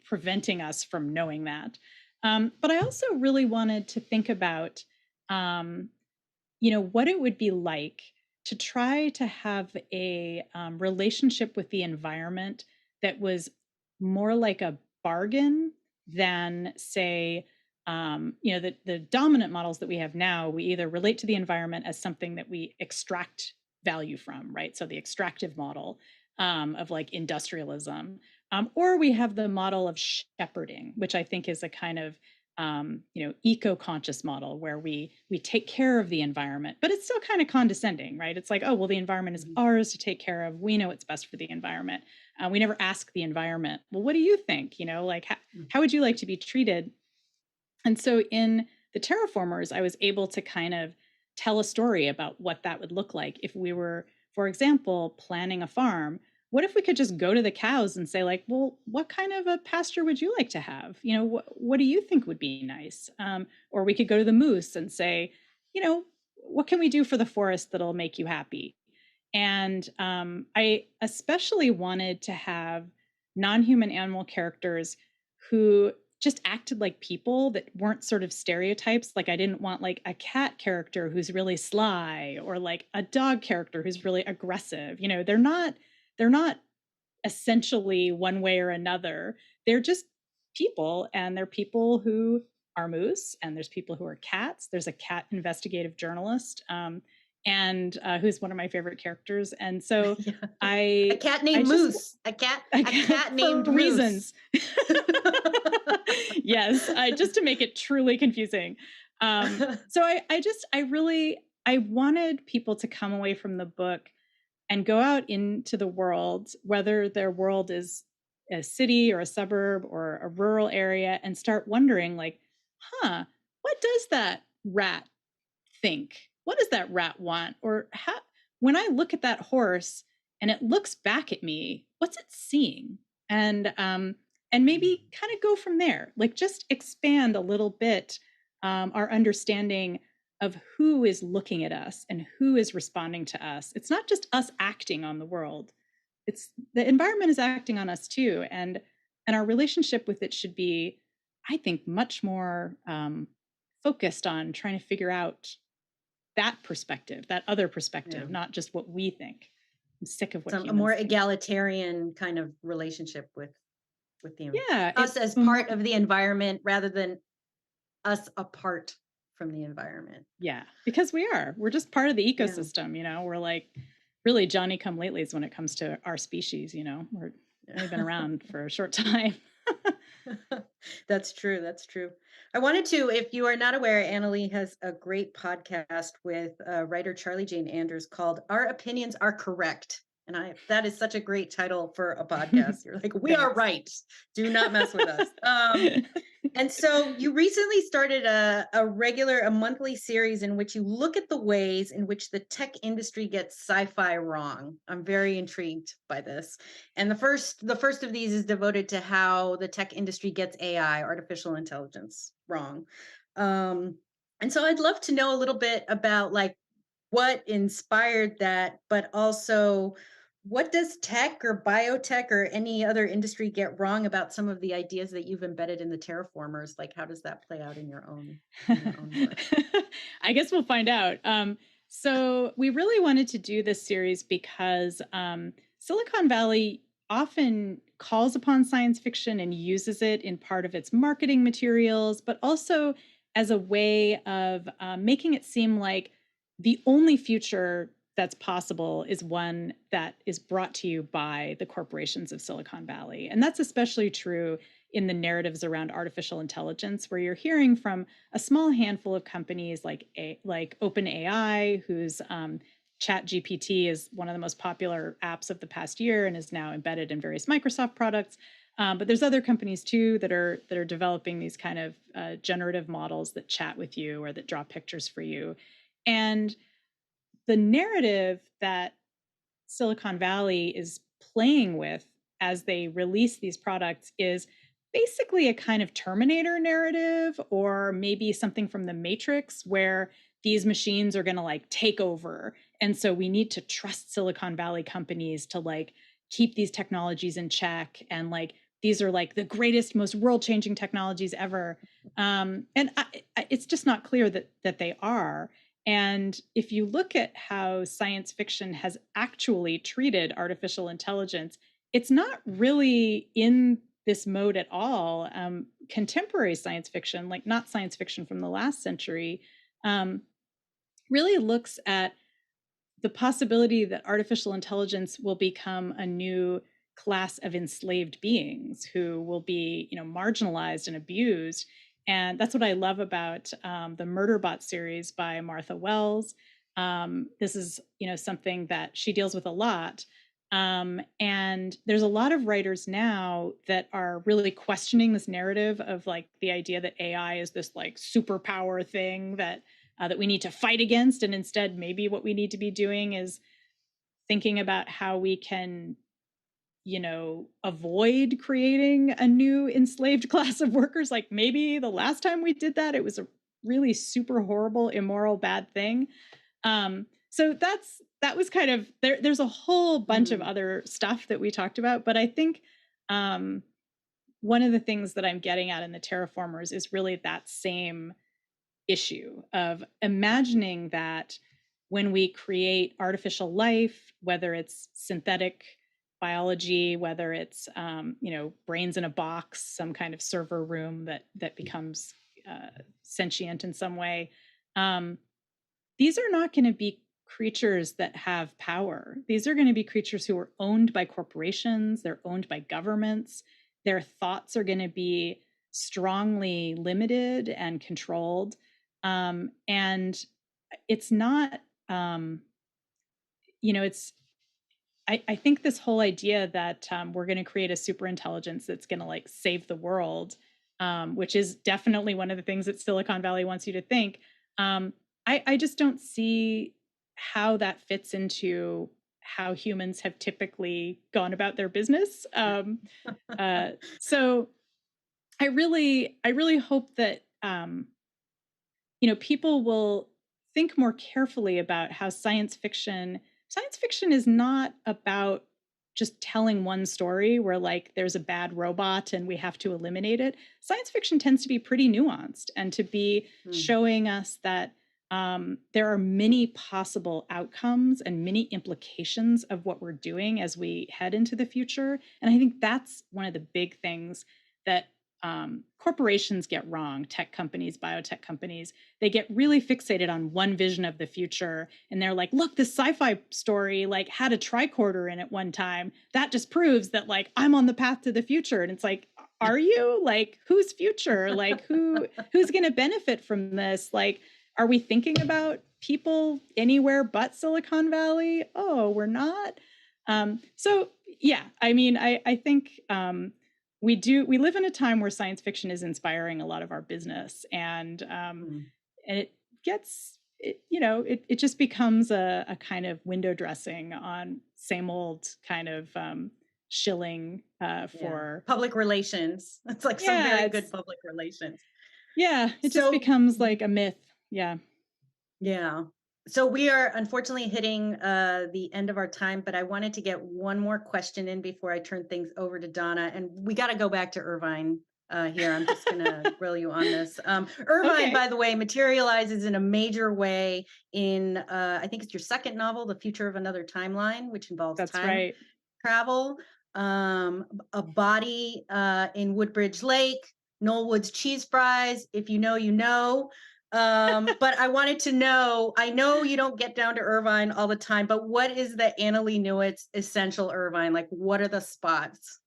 preventing us from knowing that. But I also really wanted to think about, what it would be like to try to have a relationship with the environment that was more like a bargain than, say, the dominant models that we have now. We either relate to the environment as something that we extract value from, right? So the extractive model of like industrialism, or we have the model of shepherding, which I think is a kind of eco-conscious model where we take care of the environment, but it's still kind of condescending, right? It's like, oh, well, the environment is ours to take care of. We know what's best for the environment. We never ask the environment, well, what do you think? Like, how would you like to be treated? And so in the Terraformers, I was able to kind of tell a story about what that would look like if we were, for example, planning a farm. What if we could just go to the cows and say, like, well, what kind of a pasture would you like to have? What do you think would be nice? Or we could go to the moose and say, what can we do for the forest that'll make you happy? And I especially wanted to have non-human animal characters who just acted like people, that weren't sort of stereotypes. Like, I didn't want like a cat character who's really sly, or like a dog character who's really aggressive. They're not essentially one way or another. They're just people, and they're people who are moose, and there's people who are cats. There's a cat investigative journalist, and who's one of my favorite characters. And so Yeah. a cat named Moose. A cat named Moose. Reasons. Yes, just to make it truly confusing. So I wanted people to come away from the book and go out into the world, whether their world is a city or a suburb or a rural area, and start wondering, like, what does that rat think? What does that rat want? Or when I look at that horse and it looks back at me, what's it seeing? And maybe kind of go from there, like just expand a little bit our understanding of who is looking at us and who is responding to us. It's not just us acting on the world. It's the environment is acting on us too. And our relationship with it should be, I think, much more focused on trying to figure out that perspective, that other perspective, not just what we think. I'm sick of what a more egalitarian kind of relationship with the environment. Us as part of the environment rather than us apart from the environment. Yeah, because we're just part of the ecosystem. We're like really Johnny come latelys when it comes to our species. We've been around for a short time. That's true. I wanted to, if you are not aware, Annalee has a great podcast with writer Charlie Jane Anders called Our Opinions Are Correct. And that is such a great title for a podcast. You're like, we are right. Do not mess with us. And so you recently started a monthly series in which you look at the ways in which the tech industry gets sci-fi wrong. I'm very intrigued by this. And the first of these is devoted to how the tech industry gets AI, artificial intelligence, wrong. And so I'd love to know a little bit about like what inspired that, but also what does tech or biotech or any other industry get wrong about some of the ideas that you've embedded in the Terraformers? Like, how does that play out in your own work? I guess we'll find out. So we really wanted to do this series because Silicon Valley often calls upon science fiction and uses it in part of its marketing materials, but also as a way of making it seem like the only future that's possible is one that is brought to you by the corporations of Silicon Valley. And that's especially true in the narratives around artificial intelligence, where you're hearing from a small handful of companies like OpenAI, whose ChatGPT is one of the most popular apps of the past year and is now embedded in various Microsoft products. But there's other companies too that are developing these kind of generative models that chat with you or that draw pictures for you. And the narrative that Silicon Valley is playing with as they release these products is basically a kind of Terminator narrative, or maybe something from the Matrix, where these machines are going to like take over. And so we need to trust Silicon Valley companies to like keep these technologies in check. And like, these are like the greatest, most world-changing technologies ever. It's just not clear that they are. And if you look at how science fiction has actually treated artificial intelligence, it's not really in this mode at all. Contemporary science fiction, like not science fiction from the last century, really looks at the possibility that artificial intelligence will become a new class of enslaved beings who will be, marginalized and abused. And that's what I love about the Murderbot series by Martha Wells. This is, something that she deals with a lot. And there's a lot of writers now that are really questioning this narrative of like the idea that AI is this like superpower thing that we need to fight against. And instead, maybe what we need to be doing is thinking about how we can, avoid creating a new enslaved class of workers. Like maybe the last time we did that, it was a really super horrible, immoral, bad thing. So that was kind of there's a whole bunch of other stuff that we talked about, but I think one of the things that I'm getting at in the Terraformers is really that same issue of imagining that when we create artificial life, whether it's synthetic biology, whether it's brains in a box, some kind of server room that becomes sentient in some way, these are not going to be creatures that have power. These are going to be creatures who are owned by corporations. They're owned by governments. Their thoughts are going to be strongly limited and controlled. And it's not, I think this whole idea that we're going to create a super intelligence that's going to like save the world, which is definitely one of the things that Silicon Valley wants you to think. I just don't see how that fits into how humans have typically gone about their business. So I really hope that, people will think more carefully about how science fiction is not about just telling one story where like there's a bad robot and we have to eliminate it. Science fiction tends to be pretty nuanced and to be showing us that there are many possible outcomes and many implications of what we're doing as we head into the future. And I think that's one of the big things that corporations get wrong. Tech companies, biotech companies, they get really fixated on one vision of the future. And they're like, look, this sci-fi story like had a tricorder in it one time. That just proves that like I'm on the path to the future. And it's like, are you? Like, whose future? Like who's going to benefit from this? Like, are we thinking about people anywhere but Silicon Valley? Oh, we're not. So yeah, I mean, I think we live in a time where science fiction is inspiring a lot of our business, and it gets, it just becomes a kind of window dressing on same old kind of shilling for public relations. It's like some very good public relations. Yeah, it just becomes like a myth. Yeah. Yeah. So we are unfortunately hitting the end of our time, but I wanted to get one more question in before I turn things over to Donna. And we got to go back to Irvine here. I'm just going to grill you on this. Irvine, by the way, materializes in a major way in, I think it's your second novel, The Future of Another Timeline, which involves time travel, a body in Woodbridge Lake, Noel Wood's cheese fries. If you know, you know. But I wanted to know, I know you don't get down to Irvine all the time, but what is the Annalee Newitz essential Irvine? Like, what are the spots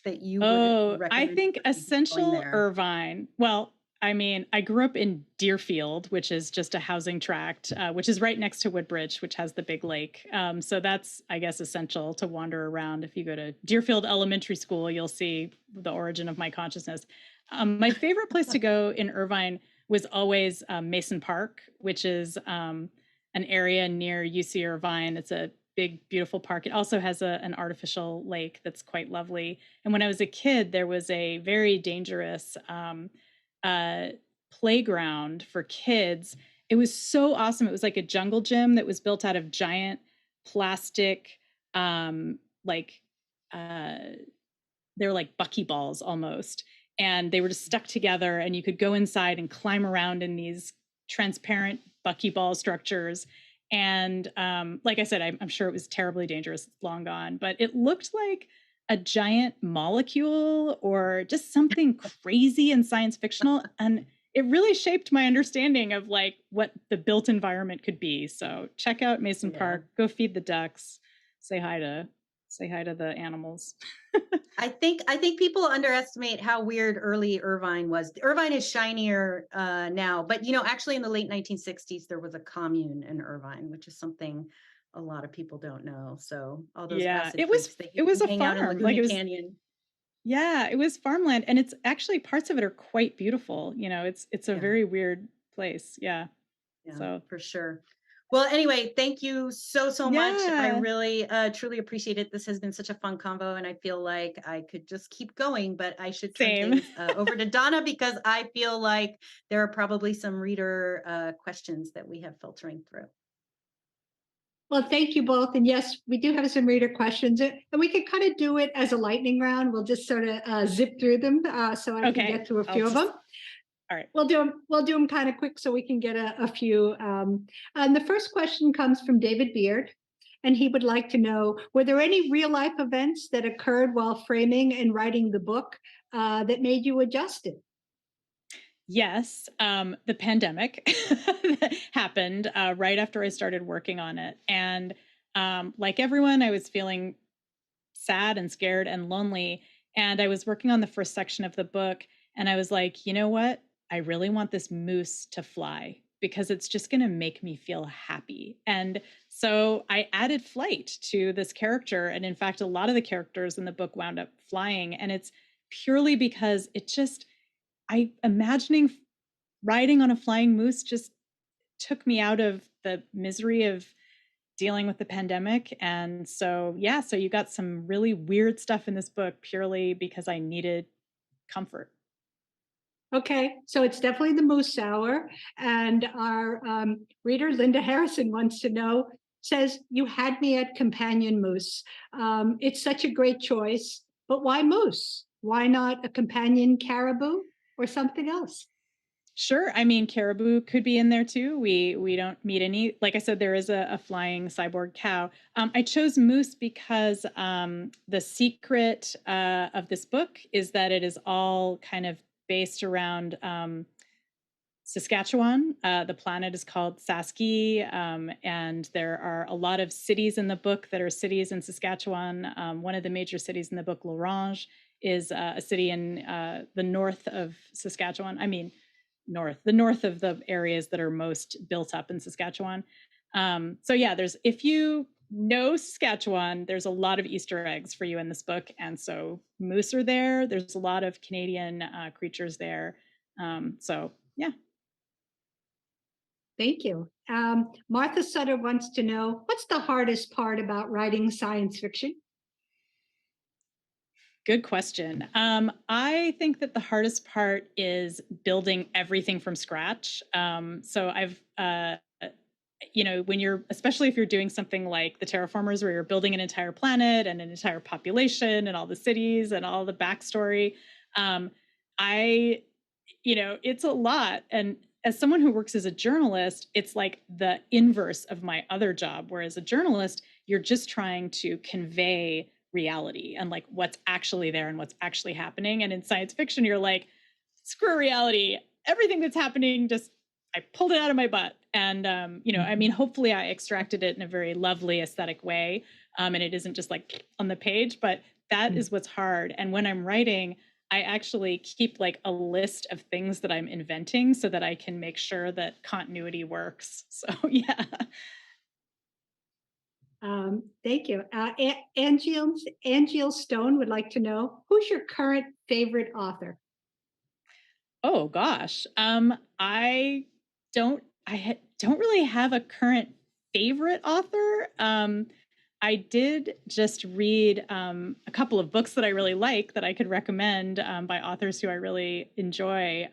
that you would recommend? I think essential Irvine. Well, I mean, I grew up in Deerfield, which is just a housing tract, which is right next to Woodbridge, which has the big lake. So that's, I guess, essential to wander around. If you go to Deerfield Elementary School, you'll see the origin of my consciousness. My favorite place to go in Irvine was always Mason Park, which is an area near UC Irvine. It's a big, beautiful park. It also has an artificial lake that's quite lovely. And when I was a kid, there was a very dangerous playground for kids. It was so awesome. It was like a jungle gym that was built out of giant plastic, like they're like buckyballs almost. And they were just stuck together, and you could go inside and climb around in these transparent buckyball structures. And like I said, I'm sure it was terribly dangerous. It's long gone, but it looked like a giant molecule or just something crazy and science fictional. And it really shaped my understanding of like what the built environment could be. So check out Mason Park, go feed the ducks, say hi to the animals. I think people underestimate how weird early Irvine was. Irvine is shinier now, but actually in the late 1960s there was a commune in Irvine, which is something a lot of people don't know. So all those acid it was a hang farm. out in Laguna Canyon. Yeah, it was farmland, and it's actually parts of it are quite beautiful. It's a very weird place. Yeah, so for sure. Well, anyway, thank you so much. I really truly appreciate it. This has been such a fun convo, and I feel like I could just keep going, but I should turn things over to Donna, because I feel like there are probably some reader questions that we have filtering through. Well, thank you both. And yes, we do have some reader questions, and we can kind of do it as a lightning round. We'll just sort of zip through them so I can get through a few of them. All right. We'll do them kind of quick so we can get a few. And the first question comes from David Beard, and he would like to know, were there any real life events that occurred while framing and writing the book that made you adjust it? Yes, the pandemic happened right after I started working on it. And like everyone, I was feeling sad and scared and lonely. And I was working on the first section of the book, and I was like, you know what? I really want this moose to fly, because it's just going to make me feel happy. And so I added flight to this character. And in fact, a lot of the characters in the book wound up flying. And it's purely because imagining riding on a flying moose just took me out of the misery of dealing with the pandemic. And so you got some really weird stuff in this book purely because I needed comfort. Okay, so it's definitely the moose hour. And our reader, Linda Harrison, wants to know, says, you had me at companion moose. It's such a great choice, but why moose? Why not a companion caribou or something else? Sure. I mean, caribou could be in there too. We don't meet any. Like I said, there is a flying cyborg cow. I chose moose because the secret of this book is that it is all kind of based around Saskatchewan. The planet is called Sasky, and there are a lot of cities in the book that are cities in Saskatchewan. One of the major cities in the book, L'Orange, is a city in the north of Saskatchewan. I mean, the north of the areas that are most built up in Saskatchewan. There's, if you know Saskatchewan, there's a lot of Easter eggs for you in this book. And so moose are there. There's a lot of Canadian creatures there. Thank you. Martha Sutter wants to know, what's the hardest part about writing science fiction? Good question. I think that the hardest part is building everything from scratch. So I've, especially if you're doing something like the Terraformers, where you're building an entire planet and an entire population and all the cities and all the backstory, it's a lot. And as someone who works as a journalist, it's like the inverse of my other job. Whereas a journalist, you're just trying to convey reality and like what's actually there and what's actually happening. And in science fiction, you're like, screw reality. Everything that's happening, I pulled it out of my butt. And, hopefully I extracted it in a very lovely aesthetic way. And it isn't just like on the page, but that is what's hard. And when I'm writing, I actually keep like a list of things that I'm inventing so that I can make sure that continuity works. So, yeah. Thank you. Angeal Stone would like to know, who's your current favorite author? Oh gosh. I don't really have a current favorite author. I did just read a couple of books that I really like that I could recommend by authors who I really enjoy.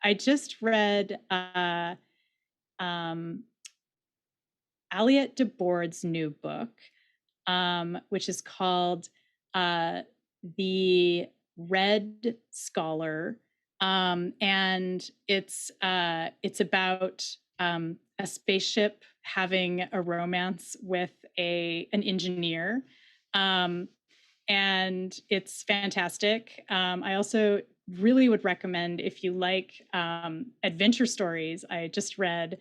I just read Aliette de Board's new book, which is called The Red Scholar. And it's about a spaceship having a romance with an engineer. And it's fantastic. I also really would recommend, if you like adventure stories, I just read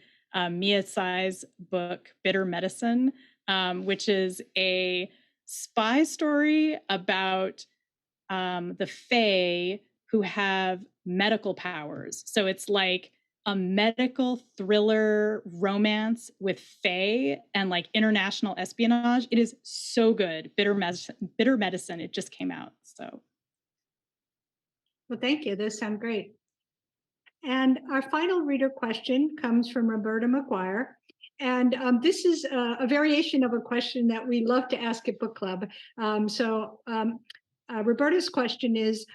Mia Tsai's book, Bitter Medicine, which is a spy story about the Fae who have medical powers. So it's like a medical thriller romance with Fae and like international espionage. It is so good. Bitter Medicine. It just came out. So. Well, thank you. Those sound great. And our final reader question comes from Roberta McGuire. And this is a variation of a question that we love to ask at book club. Roberta's question is,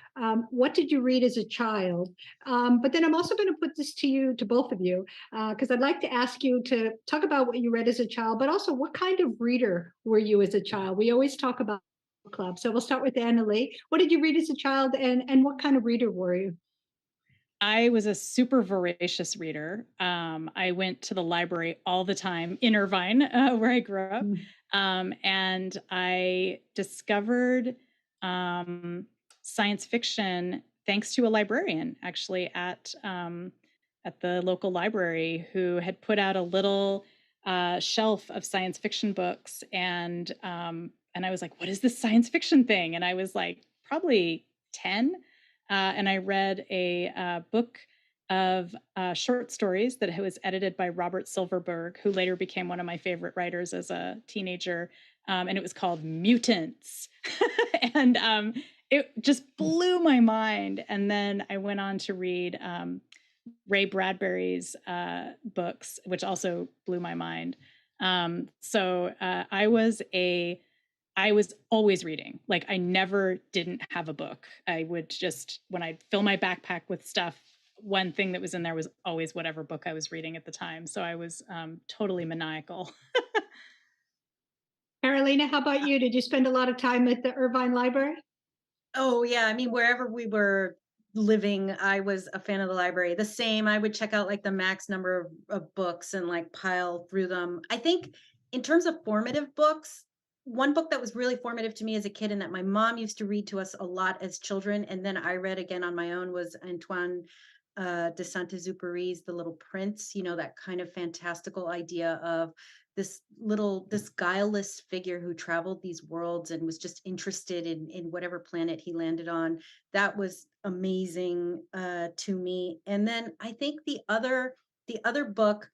what did you read as a child? But then I'm also going to put this to both of you, because I'd like to ask you to talk about what you read as a child, but also what kind of reader were you as a child? We always talk about book club. So we'll start with Annalee. What did you read as a child, and what kind of reader were you? I was a super voracious reader. I went to the library all the time in Irvine, where I grew up. And I discovered science fiction thanks to a librarian, actually, at the local library, who had put out a little shelf of science fiction books. And I was like, what is this science fiction thing? And I was like, probably 10. And I read a book of short stories that was edited by Robert Silverberg, who later became one of my favorite writers as a teenager. And it was called Mutants. And it just blew my mind. And then I went on to read Ray Bradbury's books, which also blew my mind. So I was always reading. Like, I never didn't have a book. I would just, when I'd fill my backpack with stuff, one thing that was in there was always whatever book I was reading at the time. So I was totally maniacal. Carolina, how about you? Did you spend a lot of time at the Irvine Library? Oh, yeah. I mean, wherever we were living, I was a fan of the library. The same, I would check out like the max number of books and like pile through them. I think in terms of formative books, one book that was really formative to me as a kid and that my mom used to read to us a lot as children, and then I read again on my own, was Antoine de Saint-Exupéry's The Little Prince. You know, that kind of fantastical idea of this guileless figure who traveled these worlds and was just interested in whatever planet he landed on. That was amazing to me. And then I think the other book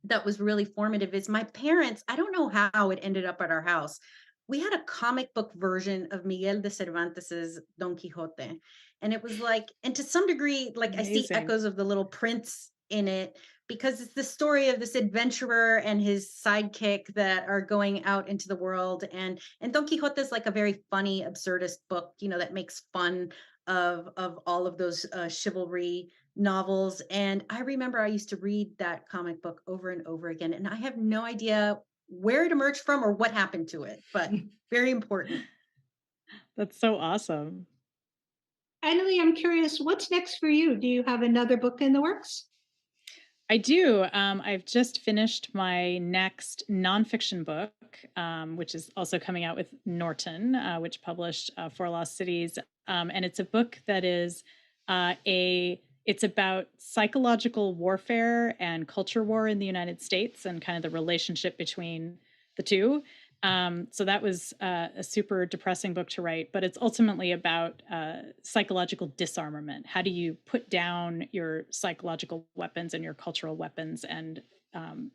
that was really formative is my parents. I don't know how it ended up at our house. We had a comic book version of Miguel de Cervantes's Don Quixote. And it was like, and to some degree, like Amazing. I see echoes of The Little Prince in it, because it's the story of this adventurer and his sidekick that are going out into the world. And Don Quixote is like a very funny, absurdist book, you know, that makes fun of all of those chivalry novels. And I remember I used to read that comic book over and over again, and I have no idea where it emerged from or what happened to it, but very important. That's so awesome. Annalee, I'm curious, what's next for you? Do you have another book in the works? I do. I've just finished my next nonfiction book, which is also coming out with Norton, which published Four Lost Cities. And it's a book that is it's about psychological warfare and culture war in the United States and kind of the relationship between the two. So that was a super depressing book to write, but it's ultimately about psychological disarmament. How do you put down your psychological weapons and your cultural weapons and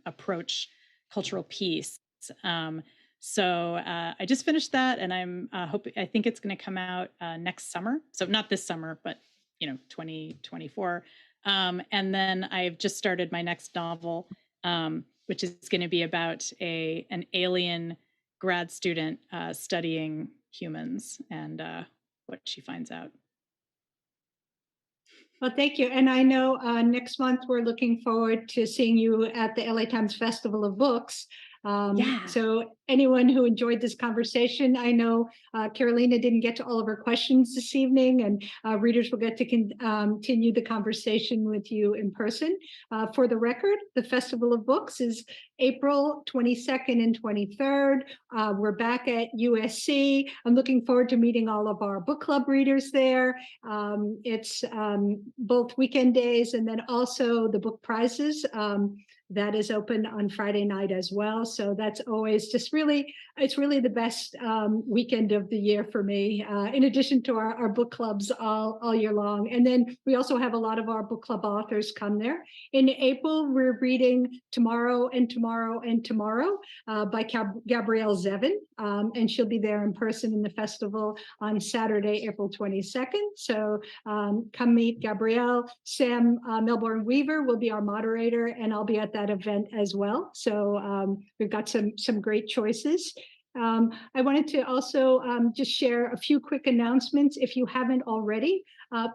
approach cultural peace? So I just finished that, and I think it's going to come out next summer. So not this summer, but 2024. And then I've just started my next novel, which is going to be about an alien grad student studying humans and what she finds out. Well, thank you. And I know next month we're looking forward to seeing you at the LA Times Festival of Books. Yeah. So anyone who enjoyed this conversation, I know Carolina didn't get to all of her questions this evening, and readers will get to continue the conversation with you in person. For the record, the Festival of Books is April 22nd and 23rd. We're back at USC. I'm looking forward to meeting all of our book club readers there. It's both weekend days and then also the book prizes. That is open on Friday night as well. So that's always just really, it's really the best weekend of the year for me, in addition to our book clubs all year long. And then we also have a lot of our book club authors come there. In April, we're reading Tomorrow and Tomorrow and Tomorrow by Gabrielle Zevin. And she'll be there in person in the festival on Saturday, April 22nd. So come meet Gabrielle. Sam Melbourne Weaver will be our moderator, and I'll be at that event as well. So we've got some great choices. I wanted to also just share a few quick announcements. If you haven't already,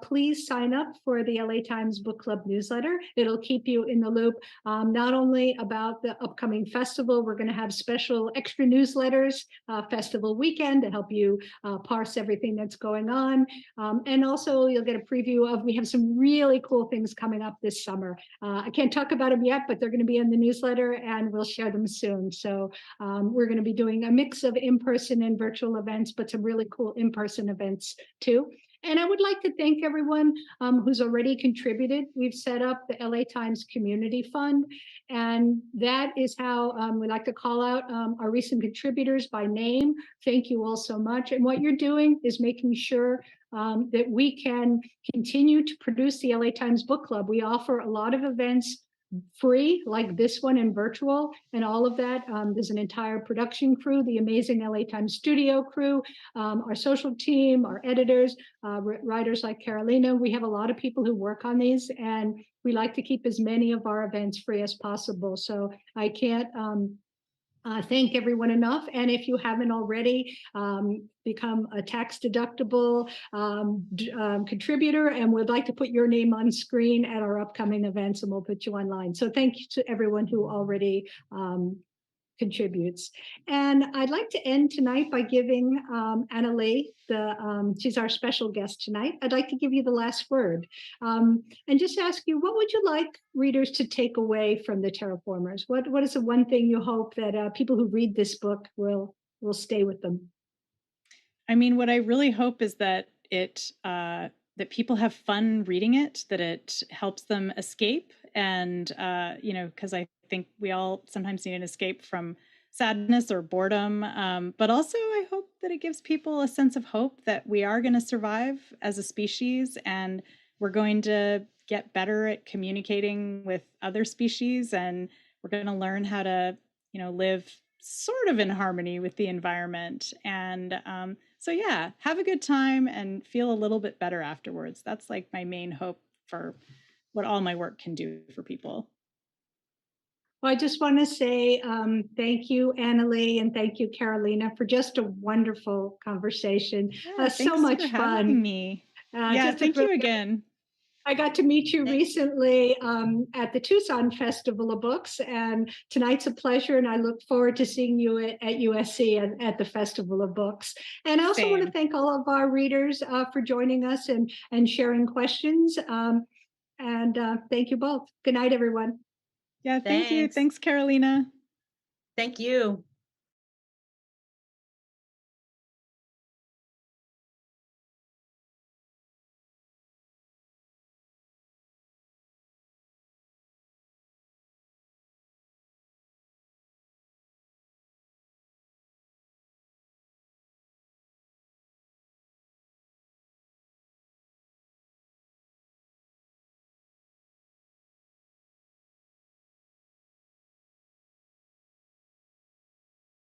please sign up for the LA Times Book Club newsletter. It'll keep you in the loop, not only about the upcoming festival. We're going to have special extra newsletters, festival weekend, to help you parse everything that's going on. And also you'll get a preview of, we have some really cool things coming up this summer. I can't talk about them yet, but they're going to be in the newsletter and we'll share them soon. So we're going to be doing a mix of in-person and virtual events, but some really cool in-person events too. And I would like to thank everyone who's already contributed. We've set up the LA Times Community Fund, and that is how we like to call out our recent contributors by name. Thank you all so much. And what you're doing is making sure that we can continue to produce the LA Times Book Club. We offer a lot of events free, like this one, and virtual, and all of that. There's an entire production crew, the amazing LA Times studio crew, our social team, our editors, writers like Carolina. We have a lot of people who work on these, and we like to keep as many of our events free as possible. So I can't thank everyone enough. And if you haven't already, become a tax deductible contributor and would like to put your name on screen at our upcoming events, and we'll put you online. So thank you to everyone who already contributes. And I'd like to end tonight by giving Annalee, she's our special guest tonight. I'd like to give you the last word and just ask you, what would you like readers to take away from the Terraformers? What is the one thing you hope that people who read this book will stay with them? I mean, what I really hope is that that people have fun reading it, that it helps them escape, and because I think we all sometimes need an escape from sadness or boredom, but also I hope that it gives people a sense of hope that we are going to survive as a species, and we're going to get better at communicating with other species, and we're going to learn how to live sort of in harmony with the environment. And so yeah, have a good time and feel a little bit better afterwards. That's like my main hope for what all my work can do for people. Well, I just want to say thank you, Annalee, and thank you, Carolina, for just a wonderful conversation. Yeah, so much for fun. Having me. Yeah, thank you again. I got to meet you recently at the Tucson Festival of Books, and tonight's a pleasure, and I look forward to seeing you at USC at the Festival of Books. And I also want to thank all of our readers for joining us and sharing questions. And thank you both. Good night, everyone. Yeah, thank you. Thanks, Carolina. Thank you.